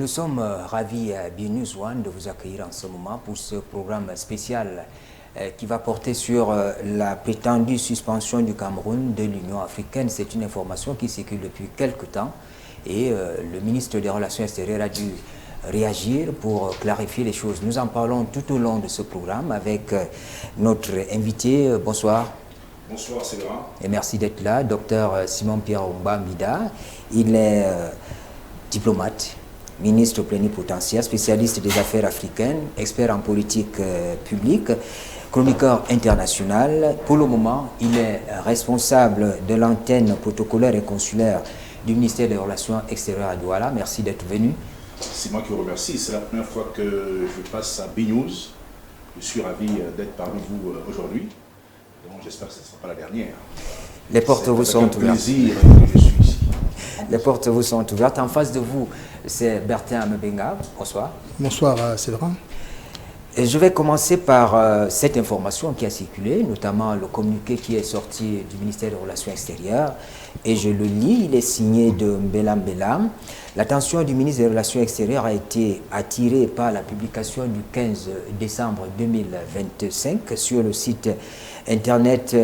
sommes ravis à BNews One de vous accueillir en ce moment pour ce programme spécial qui va porter sur la prétendue suspension du Cameroun de l'Union africaine. C'est une information qui circule depuis quelque temps et le ministre des Relations extérieures a dû réagir pour clarifier les choses. Nous en parlons tout au long de ce programme avec notre invité. Bonsoir. Bonsoir Cédrin. Et merci d'être là, docteur Simon-Pierre Mbamida. Il est diplomate, ministre plénipotentiaire, spécialiste des affaires africaines, expert en politique publique, chroniqueur international. Pour le moment, il est responsable de l'antenne protocolaire et consulaire du ministère des Relations extérieures à Douala. Merci d'être venu. C'est moi qui vous remercie. C'est la première fois que je passe à BNews. Je suis ravi d'être parmi vous aujourd'hui. Donc j'espère que ce ne sera pas la dernière. Les portes vous sont ouvertes. C'est un plaisir que je suis ici. Les portes vous sont ouvertes. En face de vous, c'est Bertin Amebenga. Bonsoir. Bonsoir Cédrin. Et je vais commencer par cette information qui a circulé, notamment le communiqué qui est sorti du ministère des Relations extérieures. Et je le lis, il est signé de Mbela. L'attention du ministre des Relations extérieures a été attirée par la publication du 15 décembre 2025 sur le site internet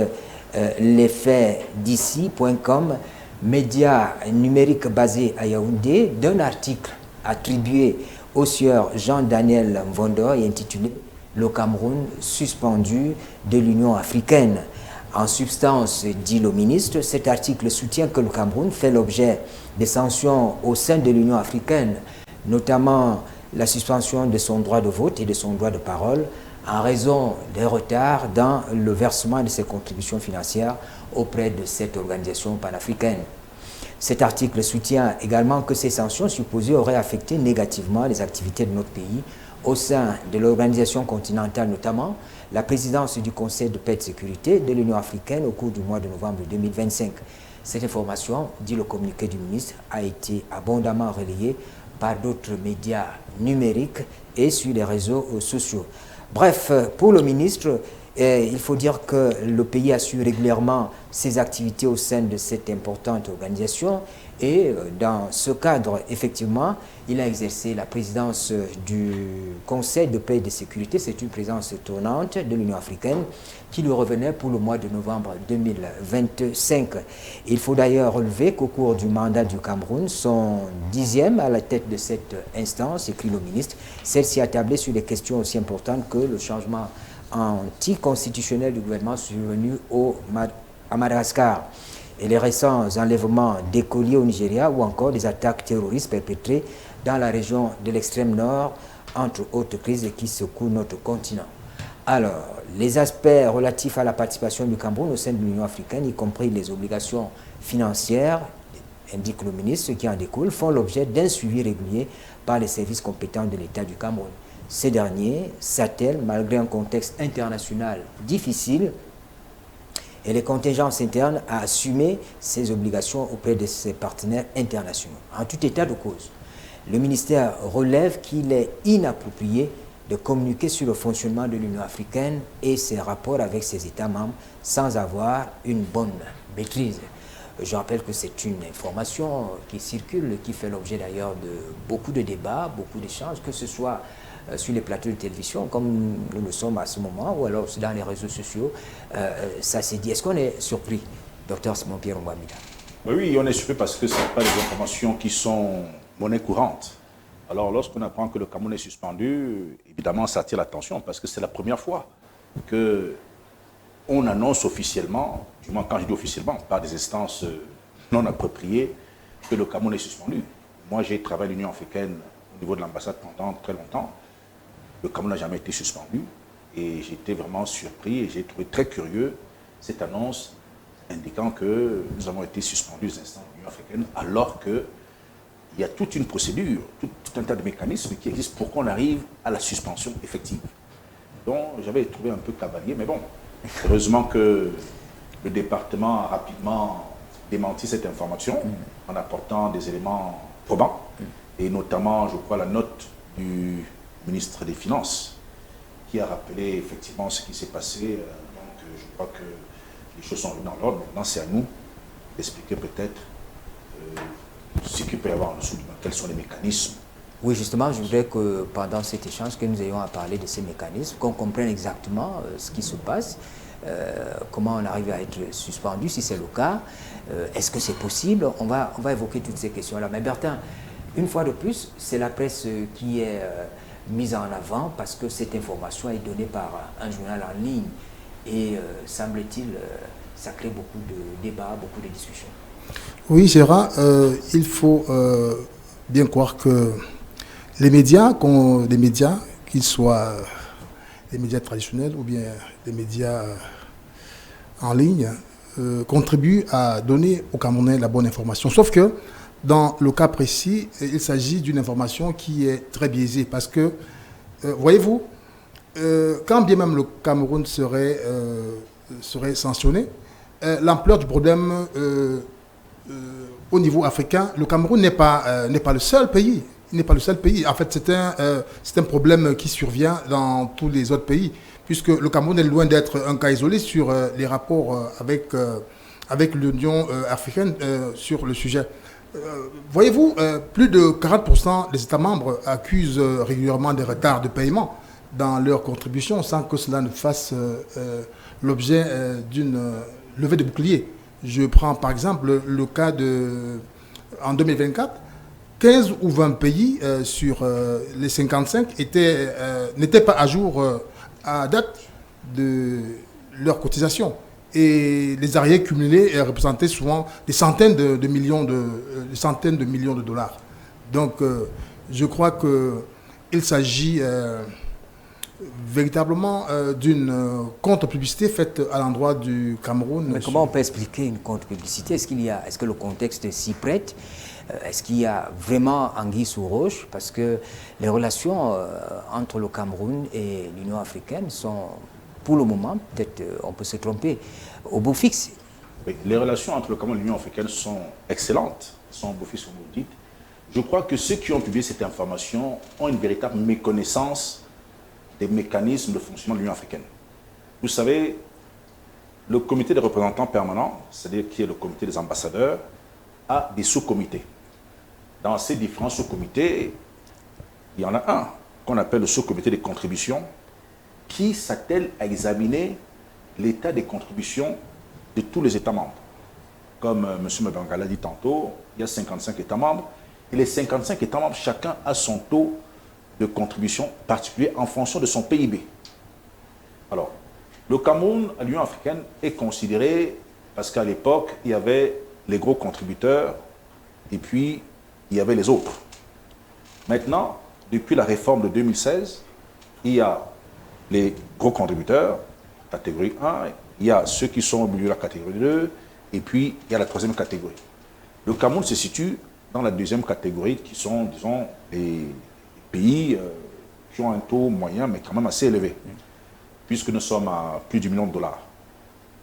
lesfaitsd'ici.com, média numérique basé à Yaoundé, d'un article attribué au sieur Jean-Daniel Mvondo et intitulé « Le Cameroun suspendu de l'Union africaine ». En substance, dit le ministre, cet article soutient que le Cameroun fait l'objet des sanctions au sein de l'Union africaine, notamment la suspension de son droit de vote et de son droit de parole, en raison des retards dans le versement de ses contributions financières auprès de cette organisation panafricaine. Cet article soutient également que ces sanctions supposées auraient affecté négativement les activités de notre pays au sein de l'organisation continentale, notamment la présidence du Conseil de paix et de sécurité de l'Union africaine au cours du mois de novembre 2025. Cette information, dit le communiqué du ministre, a été abondamment relayée par d'autres médias numériques et sur les réseaux sociaux. Bref, pour le ministre, il faut dire que le pays assure régulièrement ses activités au sein de cette importante organisation et dans ce cadre, effectivement, il a exercé la présidence du Conseil de paix et de sécurité. C'est une présidence tournante de l'Union africaine qui lui revenait pour le mois de novembre 2025. Il faut d'ailleurs relever qu'au cours du mandat du Cameroun, son 10e à la tête de cette instance, écrit le ministre, celle-ci a tablé sur des questions aussi importantes que le changement anticonstitutionnel du gouvernement survenu à Madagascar et les récents enlèvements d'écoliers au Nigeria ou encore des attaques terroristes perpétrées dans la région de l'extrême nord, entre autres crises qui secouent notre continent. Alors, les aspects relatifs à la participation du Cameroun au sein de l'Union africaine, y compris les obligations financières, indique le ministre, qui en découlent, font l'objet d'un suivi régulier par les services compétents de l'État du Cameroun. Ces derniers s'attellent, malgré un contexte international difficile, et les contingences internes à assumer ses obligations auprès de ses partenaires internationaux. En tout état de cause, le ministère relève qu'il est inapproprié de communiquer sur le fonctionnement de l'Union africaine et ses rapports avec ses États membres sans avoir une bonne maîtrise. Je rappelle que c'est une information qui circule, qui fait l'objet d'ailleurs de beaucoup de débats, beaucoup d'échanges, que ce soit sur les plateaux de télévision, comme nous le sommes à ce moment, ou alors dans les réseaux sociaux. Ça s'est dit. Est-ce qu'on est surpris, docteur Simon-Pierre Mbamida? Oui, on est surpris parce que ce n'est pas des informations qui sont monnaie courante. Alors, lorsqu'on apprend que le Cameroun est suspendu, évidemment, ça attire l'attention parce que c'est la première fois qu'on annonce officiellement, du moins quand je dis officiellement, par des instances non appropriées, que le Cameroun est suspendu. Moi, j'ai travaillé à l'Union africaine au niveau de l'ambassade pendant très longtemps. Le Cameroun n'a jamais été suspendu et j'étais vraiment surpris et j'ai trouvé très curieux cette annonce indiquant que nous avons été suspendus des instances de l'Union africaine alors qu'il y a toute une procédure, tout un tas de mécanismes qui existent pour qu'on arrive à la suspension effective. Donc j'avais trouvé un peu cavalier, mais bon, heureusement que le département a rapidement démenti cette information en apportant des éléments probants et notamment, je crois, la note du ministre des Finances, qui a rappelé effectivement ce qui s'est passé. Donc je crois que les choses sont venues dans l'ordre. Maintenant, c'est à nous d'expliquer peut-être ce qu'il peut y avoir en dessous, quels sont les mécanismes Oui, justement, je voudrais que pendant cet échange, que nous ayons à parler de ces mécanismes, qu'on comprenne exactement ce qui se passe, comment on arrive à être suspendu, si c'est le cas, est-ce que c'est possible? On va évoquer toutes ces questions-là. Mais Bertin, une fois de plus, c'est la presse qui est mise en avant parce que cette information est donnée par un journal en ligne. Et semble-t-il, ça crée beaucoup de débats, beaucoup de discussions. Oui, Gérard, il faut bien croire que les médias, qu'ils soient des médias traditionnels ou bien des médias en ligne, contribuent à donner aux Camerounais la bonne information. Sauf que dans le cas précis, il s'agit d'une information qui est très biaisée parce que, voyez-vous, quand bien même le Cameroun serait sanctionné, l'ampleur du problème au niveau africain, le Cameroun n'est pas le seul pays. Il n'est pas le seul pays. En fait, c'est un problème qui survient dans tous les autres pays, puisque le Cameroun est loin d'être un cas isolé sur les rapports avec l'Union africaine sur le sujet. Voyez-vous, plus de 40% des États membres accusent régulièrement des retards de paiement dans leurs contributions sans que cela ne fasse l'objet d'une levée de bouclier. Je prends par exemple le cas en 2024, 15 ou 20 pays sur les 55 n'étaient pas à jour à date de leur cotisation. Et les arriérés cumulés représentaient souvent des centaines de millions de dollars. Donc, je crois qu'il s'agit véritablement d'une contre-publicité faite à l'endroit du Cameroun. Mais comment on peut expliquer une contre-publicité? Est-ce que le contexte s'y prête? Est-ce qu'il y a vraiment anguille sous roche? Parce que les relations entre le Cameroun et l'Union africaine sont, pour le moment, peut-être on peut se tromper, au beau fixe. Oui, les relations entre le Cameroun et l'Union africaine sont excellentes, sont au beau fixe, comme vous dites. Je crois que ceux qui ont publié cette information ont une véritable méconnaissance des mécanismes de fonctionnement de l'Union africaine. Vous savez, le comité des représentants permanents, c'est-à-dire qui est le comité des ambassadeurs, a des sous-comités. Dans ces différents sous-comités, il y en a un qu'on appelle le sous-comité des contributions qui s'attelle à l'état des contributions de tous les États membres. Comme M. Mbanga l'a dit tantôt, il y a 55 États membres, et les 55 États membres, chacun a son taux de contribution particulier en fonction de son PIB. Alors, le Cameroun à l'Union africaine est considéré, parce qu'à l'époque, il y avait les gros contributeurs, et puis il y avait les autres. Maintenant, depuis la réforme de 2016, il y a les gros contributeurs, catégorie 1, il y a ceux qui sont au milieu de la catégorie 2, et puis il y a la troisième catégorie. Le Cameroun se situe dans la deuxième catégorie, qui sont, disons, les pays qui ont un taux moyen, mais quand même assez élevé, puisque nous sommes à plus du million de dollars.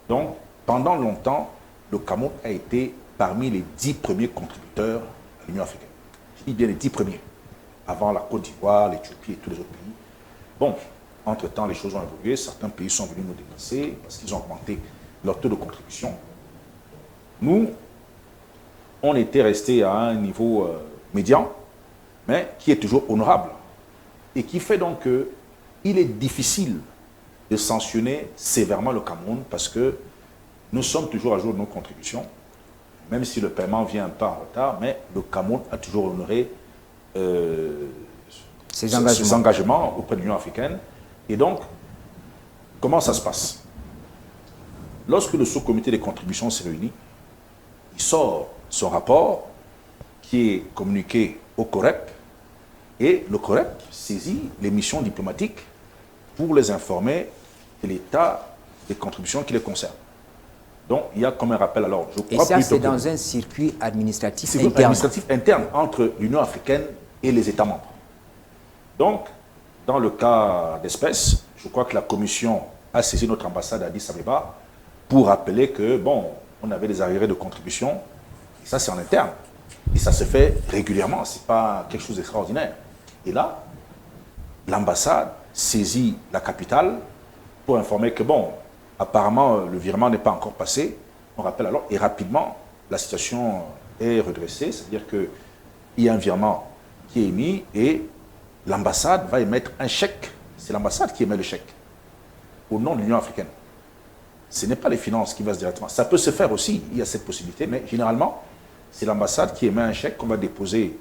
Donc, pendant longtemps, le Cameroun a été parmi les 10 premiers contributeurs à l'Union africaine. Je dis bien les 10 premiers, avant la Côte d'Ivoire, l'Éthiopie et tous les autres pays. Bon, entre-temps, les choses ont évolué. Certains pays sont venus nous dépasser parce qu'ils ont augmenté leur taux de contribution. Nous, on était restés à un niveau médian, mais qui est toujours honorable. Et qui fait donc qu'il est difficile de sanctionner sévèrement le Cameroun parce que nous sommes toujours à jour de nos contributions, même si le paiement vient un peu en retard, mais le Cameroun a toujours honoré ses engagements auprès de l'Union africaine. Et donc, comment ça se passe? Lorsque le sous-comité des contributions s'est réuni, il sort son rapport qui est communiqué au COREP, et le COREP saisit les missions diplomatiques pour les informer de l'état des contributions qui les concernent. Donc, il y a comme un rappel à l'ordre. Et ça, c'est dans un circuit administratif interne. Administratif interne entre l'Union africaine et les États membres. Donc, dans le cas d'espèce, je crois que la Commission a saisi notre ambassade à Addis Abeba pour rappeler que, bon, on avait des arriérés de contribution, et ça c'est en interne. Et ça se fait régulièrement, ce n'est pas quelque chose d'extraordinaire. Et là, l'ambassade saisit la capitale pour informer que, bon, apparemment, le virement n'est pas encore passé. On rappelle alors, et rapidement, la situation est redressée, c'est-à-dire qu'il y a un virement qui est émis et l'ambassade va émettre un chèque. C'est l'ambassade qui émet le chèque au nom de l'Union africaine. Ce n'est pas les finances qui versent directement. Ça peut se faire aussi, il y a cette possibilité, mais généralement, c'est l'ambassade qui émet un chèque qu'on va déposer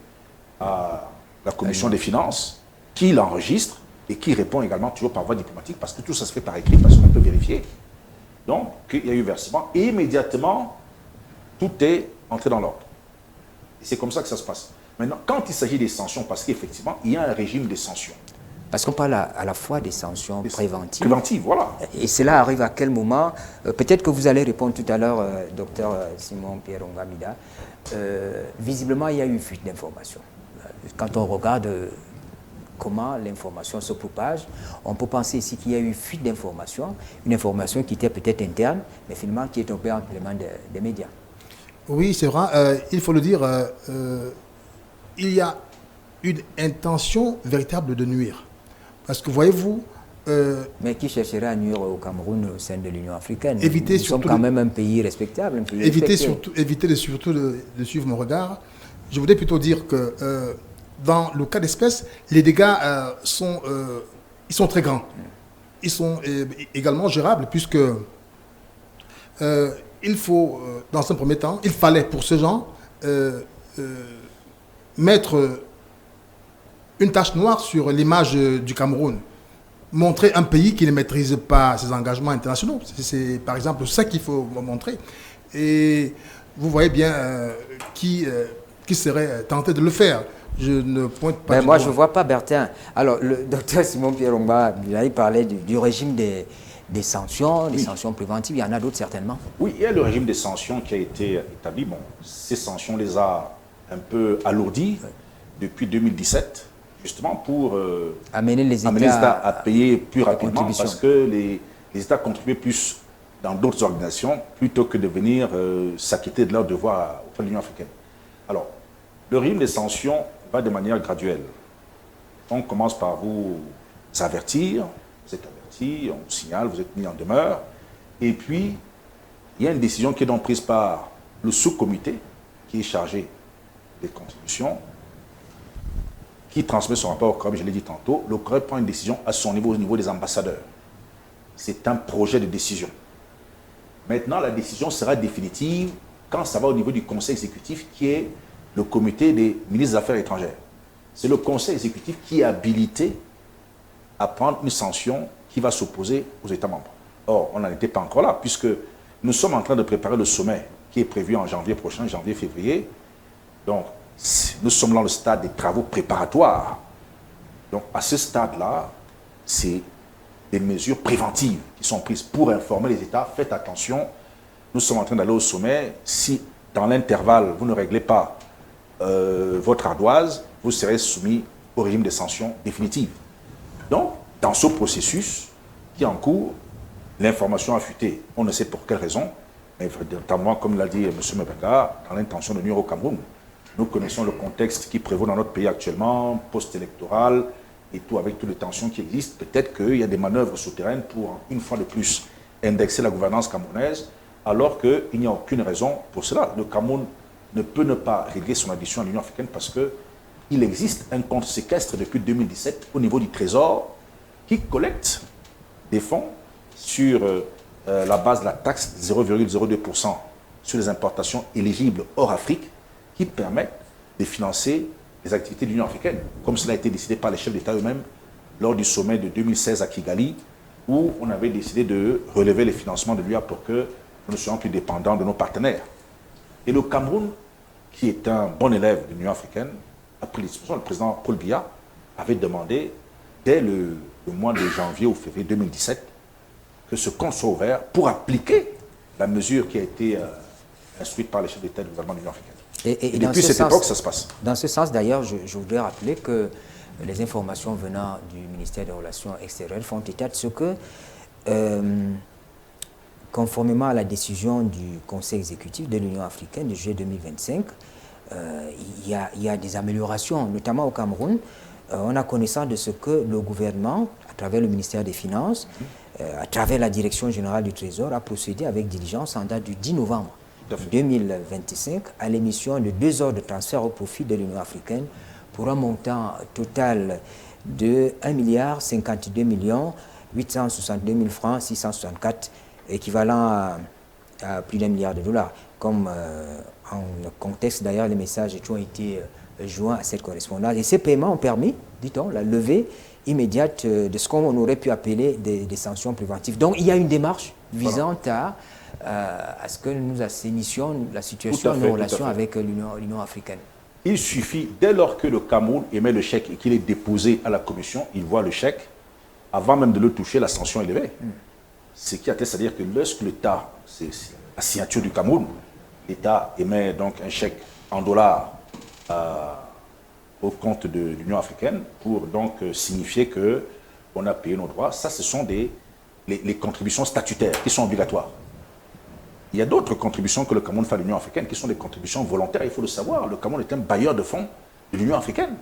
à la commission des finances, qui l'enregistre et qui répond également toujours par voie diplomatique, parce que tout ça se fait par écrit, parce qu'on peut vérifier. Donc, il y a eu versement, et immédiatement, tout est entré dans l'ordre. Et c'est comme ça que ça se passe. Maintenant, quand il s'agit des sanctions, parce qu'effectivement, il y a un régime de sanctions. Parce qu'on parle à la fois des sanctions préventives. Préventives, voilà. Et cela arrive à quel moment? Peut-être que vous allez répondre tout à l'heure, docteur Simon Pierre Ongamida. Visiblement, il y a eu fuite d'informations. Quand on regarde comment l'information se propage, on peut penser ici qu'il y a eu fuite d'informations, une information qui était peut-être interne, mais finalement qui est tombée entre les mains des médias. Oui, c'est vrai. Il faut le dire, il y a une intention véritable de nuire. Parce que voyez-vous... mais qui chercherait à nuire au Cameroun au sein de l'Union africaine? Nous sommes quand même un pays respectable. Un pays évitez surtout de suivre mon regard. Je voudrais plutôt dire que dans le cas d'espèce, les dégâts ils sont très grands. Ils sont également gérables puisque il faut, dans un premier temps, il fallait pour ces gens mettre une tache noire sur l'image du Cameroun. Montrer un pays qui ne maîtrise pas ses engagements internationaux. C'est par exemple ça qu'il faut montrer. Et vous voyez bien qui serait tenté de le faire. Je ne pointe pas. Mais moi, je ne vois pas Bertin. Alors, le docteur Simon Pierre Ongamida, il a parlé du régime des sanctions, des sanctions préventives. Il y en a d'autres certainement. Oui, il y a le régime des sanctions qui a été établi. Bon, ces sanctions les a un peu alourdies depuis 2017. Justement pour amener les États à payer plus rapidement parce que les États contribuaient plus dans d'autres organisations plutôt que de venir s'acquitter de leurs devoirs auprès de l'Union africaine. Alors, le régime des sanctions va de manière graduelle. On commence par vous avertir, vous êtes averti, on vous signale, vous êtes mis en demeure, et puis il y a une décision qui est donc prise par le sous-comité qui est chargé des contributions, qui transmet son rapport au COREP, je l'ai dit tantôt. Le COREP prend une décision à son niveau, au niveau des ambassadeurs. C'est un projet de décision. Maintenant, la décision sera définitive quand ça va au niveau du conseil exécutif, qui est le comité des ministres des Affaires étrangères. C'est le conseil exécutif qui est habilité à prendre une sanction qui va s'opposer aux États membres. Or, on n'en était pas encore là, puisque nous sommes en train de préparer le sommet qui est prévu en janvier prochain, janvier-février. Donc, nous sommes dans le stade des travaux préparatoires. Donc, à ce stade-là, c'est des mesures préventives qui sont prises pour informer les États. Faites attention, nous sommes en train d'aller au sommet. Si, dans l'intervalle, vous ne réglez pas votre ardoise, vous serez soumis au régime de sanctions définitives. Donc, dans ce processus qui est en cours, l'information a fuité. On ne sait pour quelle raison, mais notamment, comme l'a dit M. Mbenga, dans l'intention de nuire au Cameroun. Nous connaissons le contexte qui prévaut dans notre pays actuellement, post-électoral, et tout, avec toutes les tensions qui existent. Peut-être qu'il y a des manœuvres souterraines pour, une fois de plus, indexer la gouvernance camerounaise, alors qu'il n'y a aucune raison pour cela. Le Cameroun ne peut ne pas régler son addition à l'Union africaine parce qu'il existe un compte séquestre depuis 2017 au niveau du Trésor qui collecte des fonds sur la base de la taxe de 0,02% sur les importations éligibles hors Afrique, qui permettent de financer les activités de l'Union africaine, comme cela a été décidé par les chefs d'État eux-mêmes lors du sommet de 2016 à Kigali, où on avait décidé de relever les financements de l'UA pour que nous ne soyons plus dépendants de nos partenaires. Et le Cameroun, qui est un bon élève de l'Union africaine, a pris l'expression, le président Paul Biya avait demandé, dès le mois de janvier ou février 2017, que ce compte soit ouvert pour appliquer la mesure qui a été instruite par les chefs d'État et du gouvernement de l'Union africaine. Et depuis cette époque, ça se passe. Dans ce sens, d'ailleurs, je voudrais rappeler que les informations venant du ministère des Relations extérieures font état de ce que, conformément à la décision du Conseil exécutif de l'Union africaine de juillet 2025, il y a des améliorations, notamment au Cameroun. On a connaissance de ce que le gouvernement, à travers le ministère des Finances, à travers la Direction générale du Trésor, a procédé avec diligence en date du 10 novembre 2025 à l'émission de 2 ordres de transfert au profit de l'Union africaine pour un montant total de 1,52 francs 664, équivalent à plus d'1 milliard de dollars. Comme en contexte d'ailleurs, les messages et tout ont été joints à cette correspondance. Et ces paiements ont permis, dit-on, la levée immédiate de ce qu'on aurait pu appeler des sanctions préventives. Donc il y a une démarche visant à ce que nous assainissions la situation de nos relations avec l'Union africaine. Il suffit, dès lors que le Cameroun émet le chèque et qu'il est déposé à la commission, il voit le chèque, avant même de le toucher, la sanction est levée. Ce qui atteste, c'est-à-dire que lorsque l'État, c'est la signature du Cameroun, l'État émet donc un chèque en dollars au compte de l'Union africaine pour donc signifier qu'on a payé nos droits. Ça, ce sont les contributions statutaires qui sont obligatoires. Il y a d'autres contributions que le Cameroun fait à l'Union africaine qui sont des contributions volontaires, il faut le savoir. Le Cameroun est un bailleur de fonds de l'Union africaine.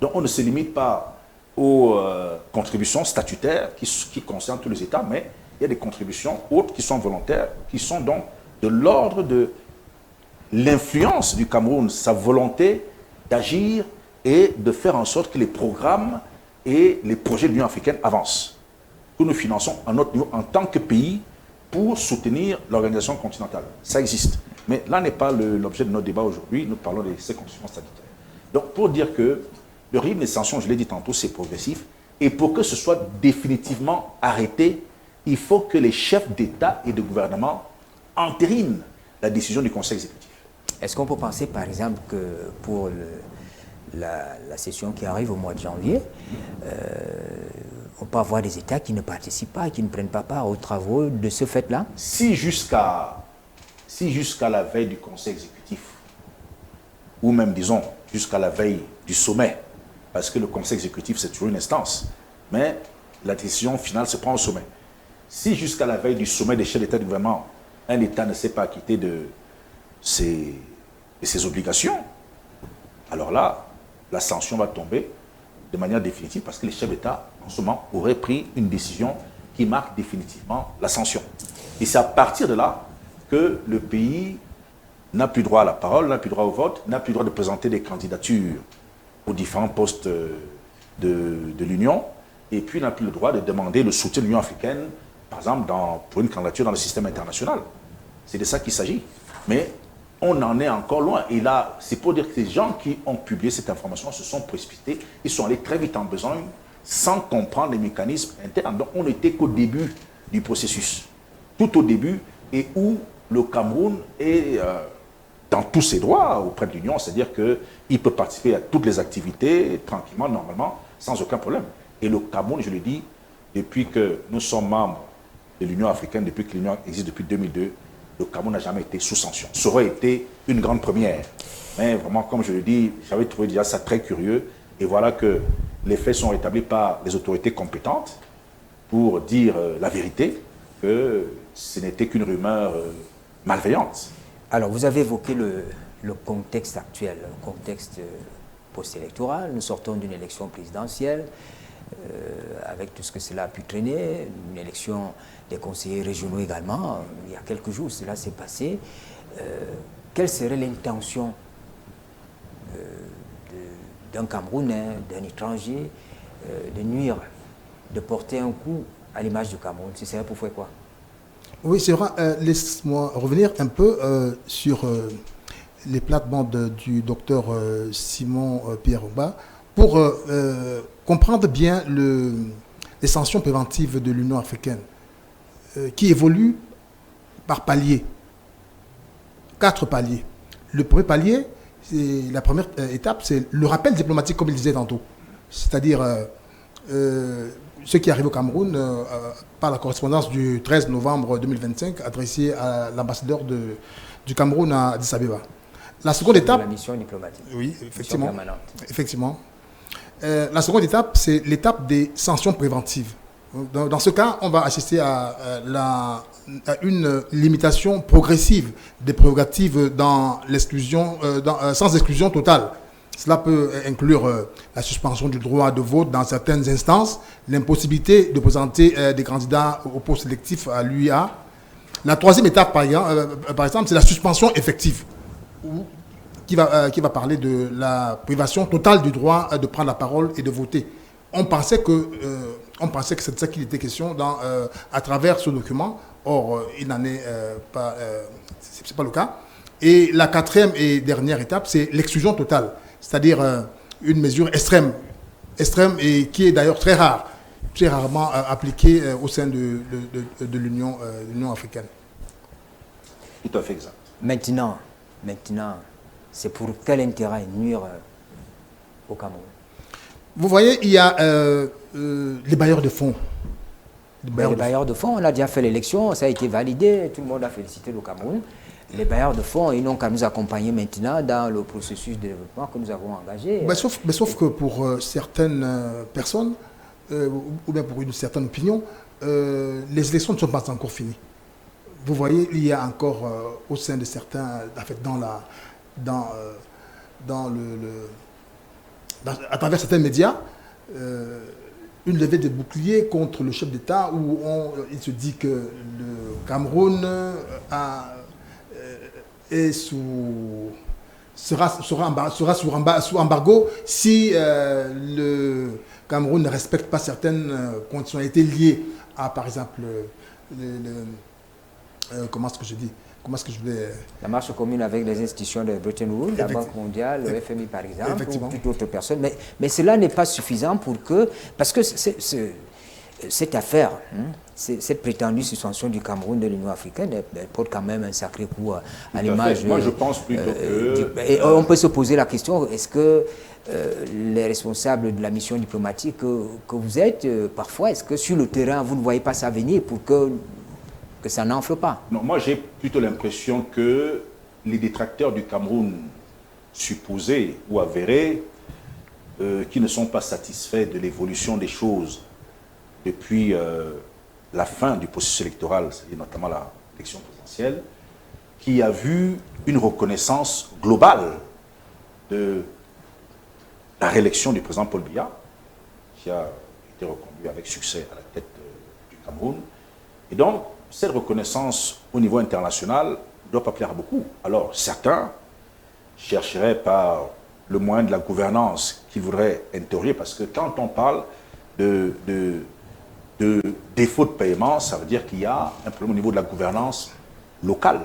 Donc on ne se limite pas aux contributions statutaires qui concernent tous les États, mais il y a des contributions autres qui sont volontaires, qui sont donc de l'ordre de l'influence du Cameroun, sa volonté d'agir et de faire en sorte que les programmes et les projets de l'Union africaine avancent. Que nous finançons à notre niveau en tant que pays pour soutenir l'organisation continentale. Ça existe. Mais là n'est pas l'objet de notre débat aujourd'hui. Nous parlons de ces conditions sanitaires. Donc, pour dire que le régime des sanctions, je l'ai dit tantôt, c'est progressif. Et pour que ce soit définitivement arrêté, il faut que les chefs d'État et de gouvernement entérinent la décision du Conseil exécutif. Est-ce qu'on peut penser, par exemple, que pour la session qui arrive au mois de janvier, on peut avoir des États qui ne participent pas, qui ne prennent pas part aux travaux de ce fait-là? Si jusqu'à la veille du Conseil exécutif, ou même, disons, jusqu'à la veille du sommet, parce que le Conseil exécutif, c'est toujours une instance, mais la décision finale se prend au sommet. Si jusqu'à la veille du sommet des chefs d'État et de gouvernement, un État ne s'est pas acquitté de ses obligations, alors là, la sanction va tomber de manière définitive parce que les chefs d'État, en ce moment, auraient pris une décision qui marque définitivement la sanction. Et c'est à partir de là que le pays n'a plus droit à la parole, n'a plus droit au vote, n'a plus droit de présenter des candidatures aux différents postes de l'Union, et puis n'a plus le droit de demander le soutien de l'Union africaine, par exemple, pour une candidature dans le système international. C'est de ça qu'il s'agit. Mais on en est encore loin. Et là, c'est pour dire que les gens qui ont publié cette information se sont précipités. Ils sont allés très vite en besogne sans comprendre les mécanismes internes. Donc, on n'était qu'au début du processus. Tout au début, et où le Cameroun est dans tous ses droits auprès de l'Union. C'est-à-dire qu'il peut participer à toutes les activités tranquillement, normalement, sans aucun problème. Et le Cameroun, je le dis, depuis que nous sommes membres de l'Union africaine, depuis que l'Union existe depuis 2002, le Cameroun n'a jamais été sous sanction. Ça aurait été une grande première. Mais vraiment, comme je le dis, j'avais trouvé déjà ça très curieux. Et voilà que les faits sont établis par les autorités compétentes pour dire la vérité, que ce n'était qu'une rumeur malveillante. Alors, vous avez évoqué le contexte actuel, le contexte post-électoral. Nous sortons d'une élection présidentielle, avec tout ce que cela a pu traîner, une élection des conseillers régionaux également. Il y a quelques jours, cela s'est passé. Quelle serait l'intention d'un Camerounais, d'un étranger, de nuire, de porter un coup à l'image du Cameroun? Ce serait pour faire quoi? Oui, c'est vrai. Laisse-moi revenir un peu sur les plates-bandes du docteur Simon Pierre-Oba pour comprendre bien les sanctions préventives de l'Union africaine qui évoluent par paliers. 4 paliers. Le premier palier, la première étape, c'est le rappel diplomatique, comme il disait tantôt. C'est-à-dire ce qui arrive au Cameroun par la correspondance du 13 novembre 2025 adressée à l'ambassadeur du Cameroun à Addis Abeba. La seconde étape... La mission diplomatique. Oui, effectivement. Mission effectivement. La seconde étape, c'est l'étape des sanctions préventives. Dans ce cas, on va assister à une limitation progressive des prérogatives dans l'exclusion, sans exclusion totale. Cela peut inclure la suspension du droit de vote dans certaines instances, l'impossibilité de présenter des candidats au poste sélectif à l'UIA. La troisième étape, par exemple, c'est la suspension effective, qui va parler de la privation totale du droit de prendre la parole et de voter. On pensait que c'est de ça qu'il était question à travers ce document. Or, il n'en est pas, c'est pas le cas. Et la quatrième et dernière étape, c'est l'exclusion totale, c'est-à-dire une mesure extrême et qui est d'ailleurs très rarement appliquée au sein de l'Union africaine. Tout à fait exact. Maintenant, c'est pour quel intérêt nuire au Cameroun? Vous voyez, il y a les bailleurs de fonds. Les bailleurs de fonds, on a déjà fait l'élection, ça a été validé, tout le monde a félicité le Cameroun. Les bailleurs de fonds, ils n'ont qu'à nous accompagner maintenant dans le processus de développement que nous avons engagé. Sauf que pour certaines personnes, ou bien pour une certaine opinion, les élections ne sont pas encore finies. Vous voyez, il y a encore au sein de certains, en fait, à travers certains médias, une levée de boucliers contre le chef d'État où il se dit que le Cameroun sera sous embargo si le Cameroun ne respecte pas certaines conditionnalités liées à, par exemple, comment est-ce que je vais... La marche commune avec les institutions de Bretton Woods, la Banque mondiale, le FMI par exemple, ou toute autre personne. Mais cela n'est pas suffisant pour que... Parce que cette affaire, cette prétendue suspension du Cameroun de l'Union africaine, elle porte quand même un sacré coup à l'image. Moi, je pense plutôt que... Et on peut se poser la question, est-ce que les responsables de la mission diplomatique que vous êtes, parfois, est-ce que sur le terrain, vous ne voyez pas ça venir pour que ça n'enfle pas? Non, moi j'ai plutôt l'impression que les détracteurs du Cameroun supposés ou avérés, qui ne sont pas satisfaits de l'évolution des choses depuis la fin du processus électoral, c'est-à-dire notamment l'élection présidentielle, qui a vu une reconnaissance globale de la réélection du président Paul Biya, qui a été reconduit avec succès à la tête du Cameroun. Et donc, cette reconnaissance au niveau international ne doit pas plaire à beaucoup. Alors, certains chercheraient par le moyen de la gouvernance qu'ils voudraient interroger, parce que quand on parle de défaut de paiement, ça veut dire qu'il y a un problème au niveau de la gouvernance locale.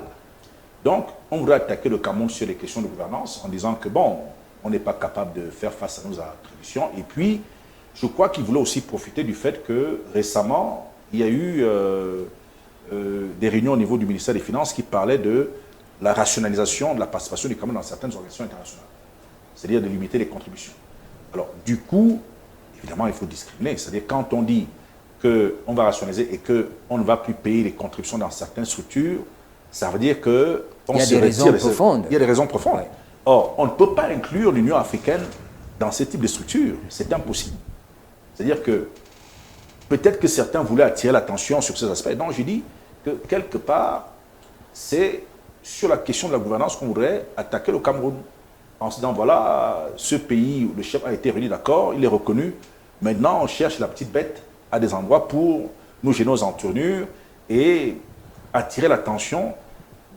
Donc, on voudrait attaquer le Cameroun sur les questions de gouvernance en disant que, bon, on n'est pas capable de faire face à nos attributions. Et puis, je crois qu'ils voulaient aussi profiter du fait que récemment, il y a eu des réunions au niveau du ministère des Finances qui parlaient de la rationalisation de la participation du Cameroun dans certaines organisations internationales, c'est-à-dire de limiter les contributions. Alors, du coup, évidemment, il faut discriminer. C'est-à-dire, quand on dit qu'on va rationaliser et qu'on ne va plus payer les contributions dans certaines structures, ça veut dire qu'on se retire. Il y a des raisons profondes. Il y a des raisons profondes. Ouais. Or, on ne peut pas inclure l'Union africaine dans ce type de structure. C'est impossible. C'est-à-dire que peut-être que certains voulaient attirer l'attention sur ces aspects. Donc, je dis que quelque part, c'est sur la question de la gouvernance qu'on voudrait attaquer le Cameroun. En se disant, voilà, ce pays où le chef a été réuni, d'accord, il est reconnu. Maintenant, on cherche la petite bête à des endroits pour nous gêner aux entournures et attirer l'attention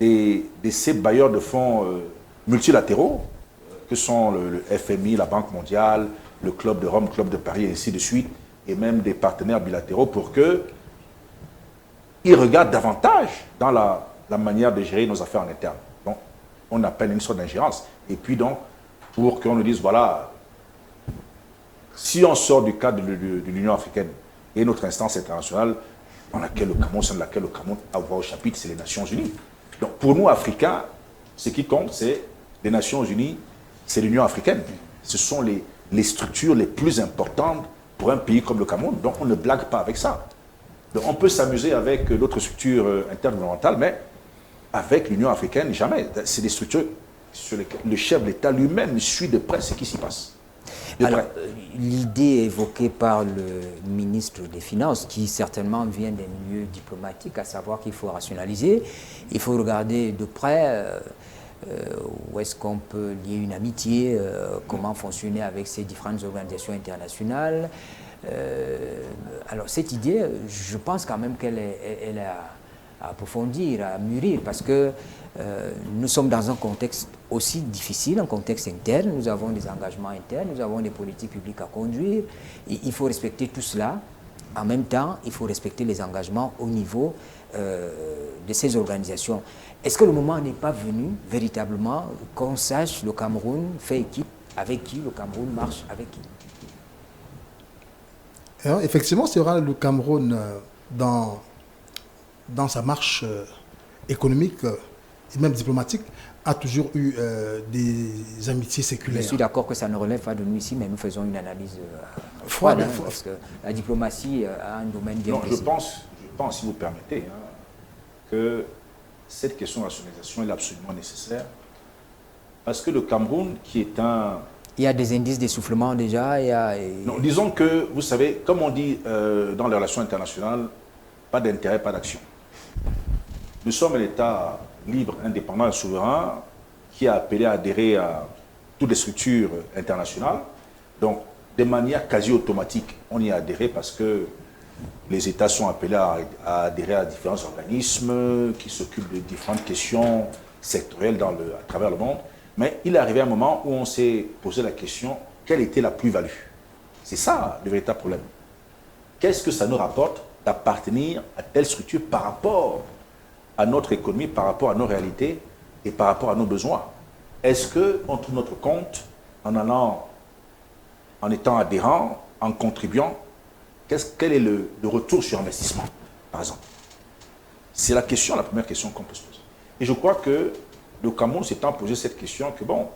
de ces bailleurs de fonds multilatéraux, que sont le FMI, la Banque mondiale, le Club de Rome, le Club de Paris, et ainsi de suite, et même des partenaires bilatéraux, pour qu'ils regardent davantage dans la manière de gérer nos affaires en interne. Donc, on appelle une sorte d'ingérence. Et puis donc, pour qu'on nous dise, voilà, si on sort du cadre de l'Union africaine et notre instance internationale, dans laquelle le Cameroun, sein de laquelle le Cameroun a voix au chapitre, c'est les Nations Unies. Donc, pour nous, Africains, ce qui compte, c'est les Nations Unies, c'est l'Union africaine. Ce sont les structures les plus importantes pour un pays comme le Cameroun. Donc, on ne blague pas avec ça. Donc, on peut s'amuser avec d'autres structures intergouvernementales, mais avec l'Union africaine, jamais. C'est des structures sur lesquelles le chef de l'État lui-même suit de près ce qui s'y passe. Alors, l'idée évoquée par le ministre des Finances, qui certainement vient des milieux diplomatiques, à savoir qu'il faut rationaliser, il faut regarder de près où est-ce qu'on peut lier une amitié, comment fonctionner avec ces différentes organisations internationales. Alors, cette idée, je pense quand même qu'elle approfondir, à mûrir, parce que nous sommes dans un contexte aussi difficile, un contexte interne. Nous avons des engagements internes, nous avons des politiques publiques à conduire. Il faut respecter tout cela. En même temps, il faut respecter les engagements au niveau de ces organisations. Est-ce que le moment n'est pas venu véritablement qu'on sache le Cameroun fait équipe avec qui, le Cameroun marche avec qui? Alors, effectivement, c'est vrai, le Cameroun, dans sa marche économique et même diplomatique, a toujours eu des amitiés séculaires. Je suis d'accord que ça ne relève pas de nous ici, mais nous faisons une analyse froide, parce que la diplomatie a un domaine bien précis. Je pense, si vous permettez, que cette question de rationalisation est absolument nécessaire, parce que le Cameroun, qui est un... Il y a des indices d'essoufflement déjà. Non, disons que, vous savez, comme on dit dans les relations internationales, pas d'intérêt, pas d'action. Nous sommes un État libre, indépendant et souverain qui a appelé à adhérer à toutes les structures internationales. Donc, de manière quasi automatique, on y a adhéré parce que les États sont appelés à adhérer à différents organismes qui s'occupent de différentes questions sectorielles à travers le monde. Mais il est arrivé un moment où on s'est posé la question, quelle était la plus-value? C'est ça le véritable problème. Qu'est-ce que ça nous rapporte d'appartenir à telle structure par rapport à notre économie, par rapport à nos réalités et par rapport à nos besoins? Est-ce qu'on trouve notre compte en étant adhérent, en contribuant? Quel est le retour sur investissement, par exemple? C'est la première question qu'on peut se poser. Et je crois que le Cameroun s'étant posé cette question, que bon,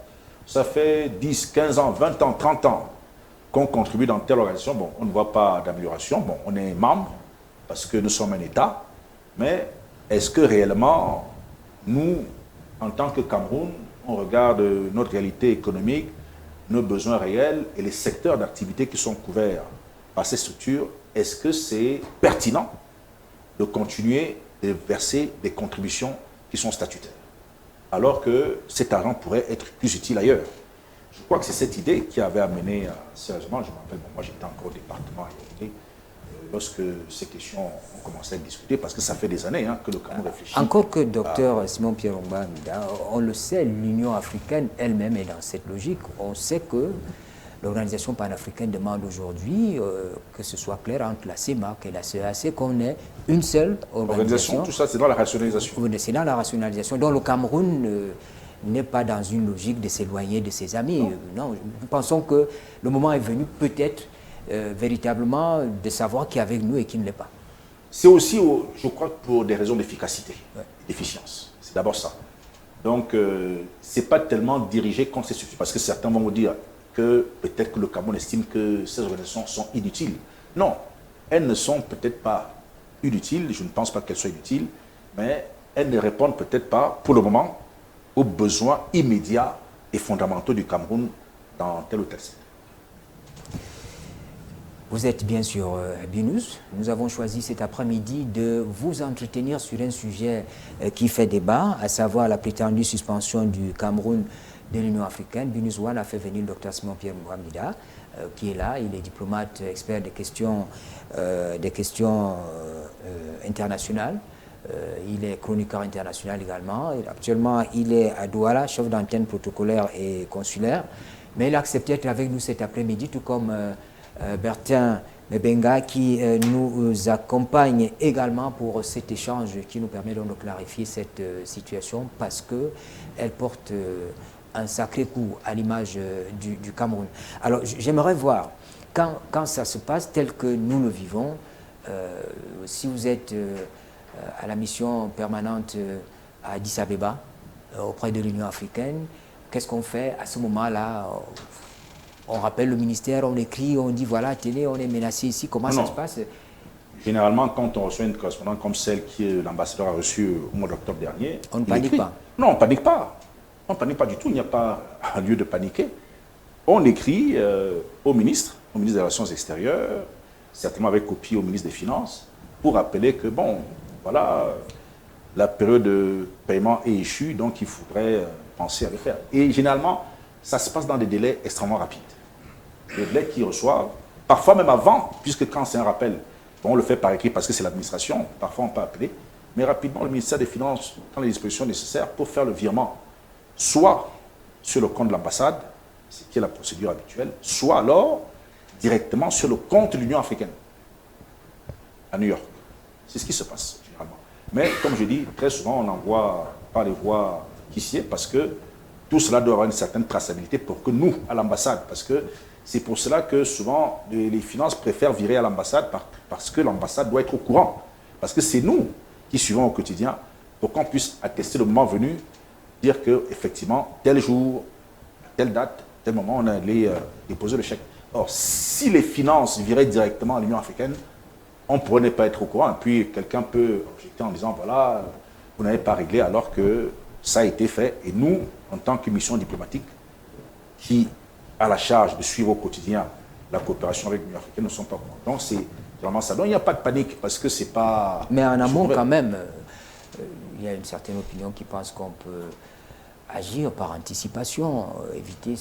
ça fait 10, 15 ans, 20 ans, 30 ans qu'on contribue dans telle organisation, bon, on ne voit pas d'amélioration, bon, on est membre parce que nous sommes un État, mais est-ce que réellement, nous, en tant que Cameroun, on regarde notre réalité économique, nos besoins réels et les secteurs d'activité qui sont couverts par ces structures, est-ce que c'est pertinent de continuer de verser des contributions qui sont statutaires, alors que cet argent pourrait être plus utile ailleurs? Je crois que c'est cette idée qui avait amené, sérieusement, je me rappelle, bon, moi j'étais encore au département à Yaoundé, lorsque ces questions ont commencé à être discutées, parce que ça fait des années que le Cameroun réfléchit. Encore que Dr Simon-Pierre Longba Mida, on le sait, l'Union africaine elle-même est dans cette logique. On sait que l'organisation panafricaine demande aujourd'hui que ce soit clair entre la CEMAC et la CEAC, qu'on ait une seule organisation. Tout ça, c'est dans la rationalisation. C'est dans la rationalisation. Donc le Cameroun n'est pas dans une logique de s'éloigner de ses amis. Non, nous pensons que le moment est venu peut-être véritablement de savoir qui est avec nous et qui ne l'est pas. C'est aussi, je crois, pour des raisons d'efficacité, d'efficience. C'est d'abord ça. Donc, ce n'est pas tellement dirigé contre ces structures, parce que certains vont vous dire que peut-être que le Cameroun estime que ces organisations sont inutiles. Non, elles ne sont peut-être pas inutiles, je ne pense pas qu'elles soient inutiles, mais elles ne répondent peut-être pas, pour le moment, aux besoins immédiats et fondamentaux du Cameroun dans tel ou tel secteur. Vous êtes bien sûr BNews. Nous avons choisi cet après-midi de vous entretenir sur un sujet qui fait débat, à savoir la prétendue suspension du Cameroun de l'Union africaine. BNews One a fait venir le Dr Simon-Pierre Longba Mida, qui est là. Il est diplomate, expert des questions internationales. Il est chroniqueur international également. Actuellement, il est à Douala, chef d'antenne protocolaire et consulaire. Mais il a accepté d'être avec nous cet après-midi, tout comme Bertin Mebenga, qui nous accompagne également pour cet échange qui nous permet donc de clarifier cette situation, parce qu'elle porte un sacré coup à l'image du Cameroun. Alors j'aimerais voir, quand ça se passe tel que nous le vivons, si vous êtes à la mission permanente à Addis Abeba, auprès de l'Union africaine, qu'est-ce qu'on fait à ce moment-là? On rappelle le ministère, on écrit, on dit voilà, tenez, on est menacé ici, comment ça se passe? Généralement, quand on reçoit une correspondante comme celle que l'ambassadeur a reçue au mois d'octobre dernier, on ne panique pas. Non, on ne panique pas. On ne panique pas du tout, il n'y a pas lieu de paniquer. On écrit au ministre des Relations extérieures, certainement avec copie au ministre des Finances, pour rappeler que, bon, voilà, la période de paiement est échue, donc il faudrait penser à le faire. Et généralement, ça se passe dans des délais extrêmement rapides. Des délais qu'ils reçoivent, parfois même avant, puisque quand c'est un rappel, on le fait par écrit parce que c'est l'administration, parfois on peut appeler, mais rapidement, le ministère des Finances prend les dispositions nécessaires pour faire le virement, soit sur le compte de l'ambassade, ce qui est la procédure habituelle, soit alors directement sur le compte de l'Union africaine, à New York. C'est ce qui se passe, généralement. Mais, comme je dis, très souvent, on n'envoie pas les voies caissiers parce que tout cela doit avoir une certaine traçabilité pour que nous, à l'ambassade, parce que c'est pour cela que souvent, les finances préfèrent virer à l'ambassade parce que l'ambassade doit être au courant. Parce que c'est nous qui suivons au quotidien pour qu'on puisse attester le moment venu, dire qu'effectivement, tel jour, telle date, tel moment, on allait déposer le chèque. Or, si les finances viraient directement à l'Union africaine, on pourrait ne pas être au courant. Et puis, quelqu'un peut objecter en disant, voilà, vous n'avez pas réglé alors que ça a été fait. Et nous, en tant que mission diplomatique, qui a la charge de suivre au quotidien la coopération avec l'Union africaine, ne sont pas courants. Donc, c'est vraiment ça. Donc, il n'y a pas de panique parce que c'est pas... Mais en amont, quand même, il y a une certaine opinion qui pense qu'on peut agir par anticipation, éviter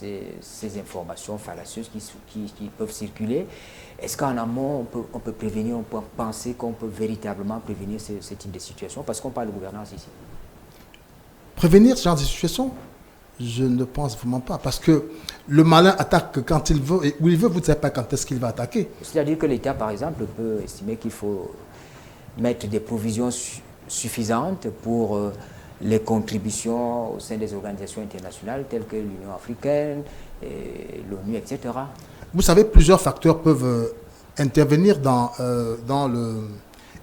ces informations fallacieuses qui peuvent circuler. Est-ce qu'en amont, on peut prévenir, on peut penser qu'on peut véritablement prévenir ce type de situation? Parce qu'on parle de gouvernance ici. Prévenir ce genre de situation? Je ne pense vraiment pas. Parce que le malin attaque quand il veut, et où il veut, vous ne savez pas quand est-ce qu'il va attaquer. C'est-à-dire que l'État, par exemple, peut estimer qu'il faut mettre des provisions suffisantes pour les contributions au sein des organisations internationales telles que l'Union africaine, l'ONU, etc. Vous savez, plusieurs facteurs peuvent intervenir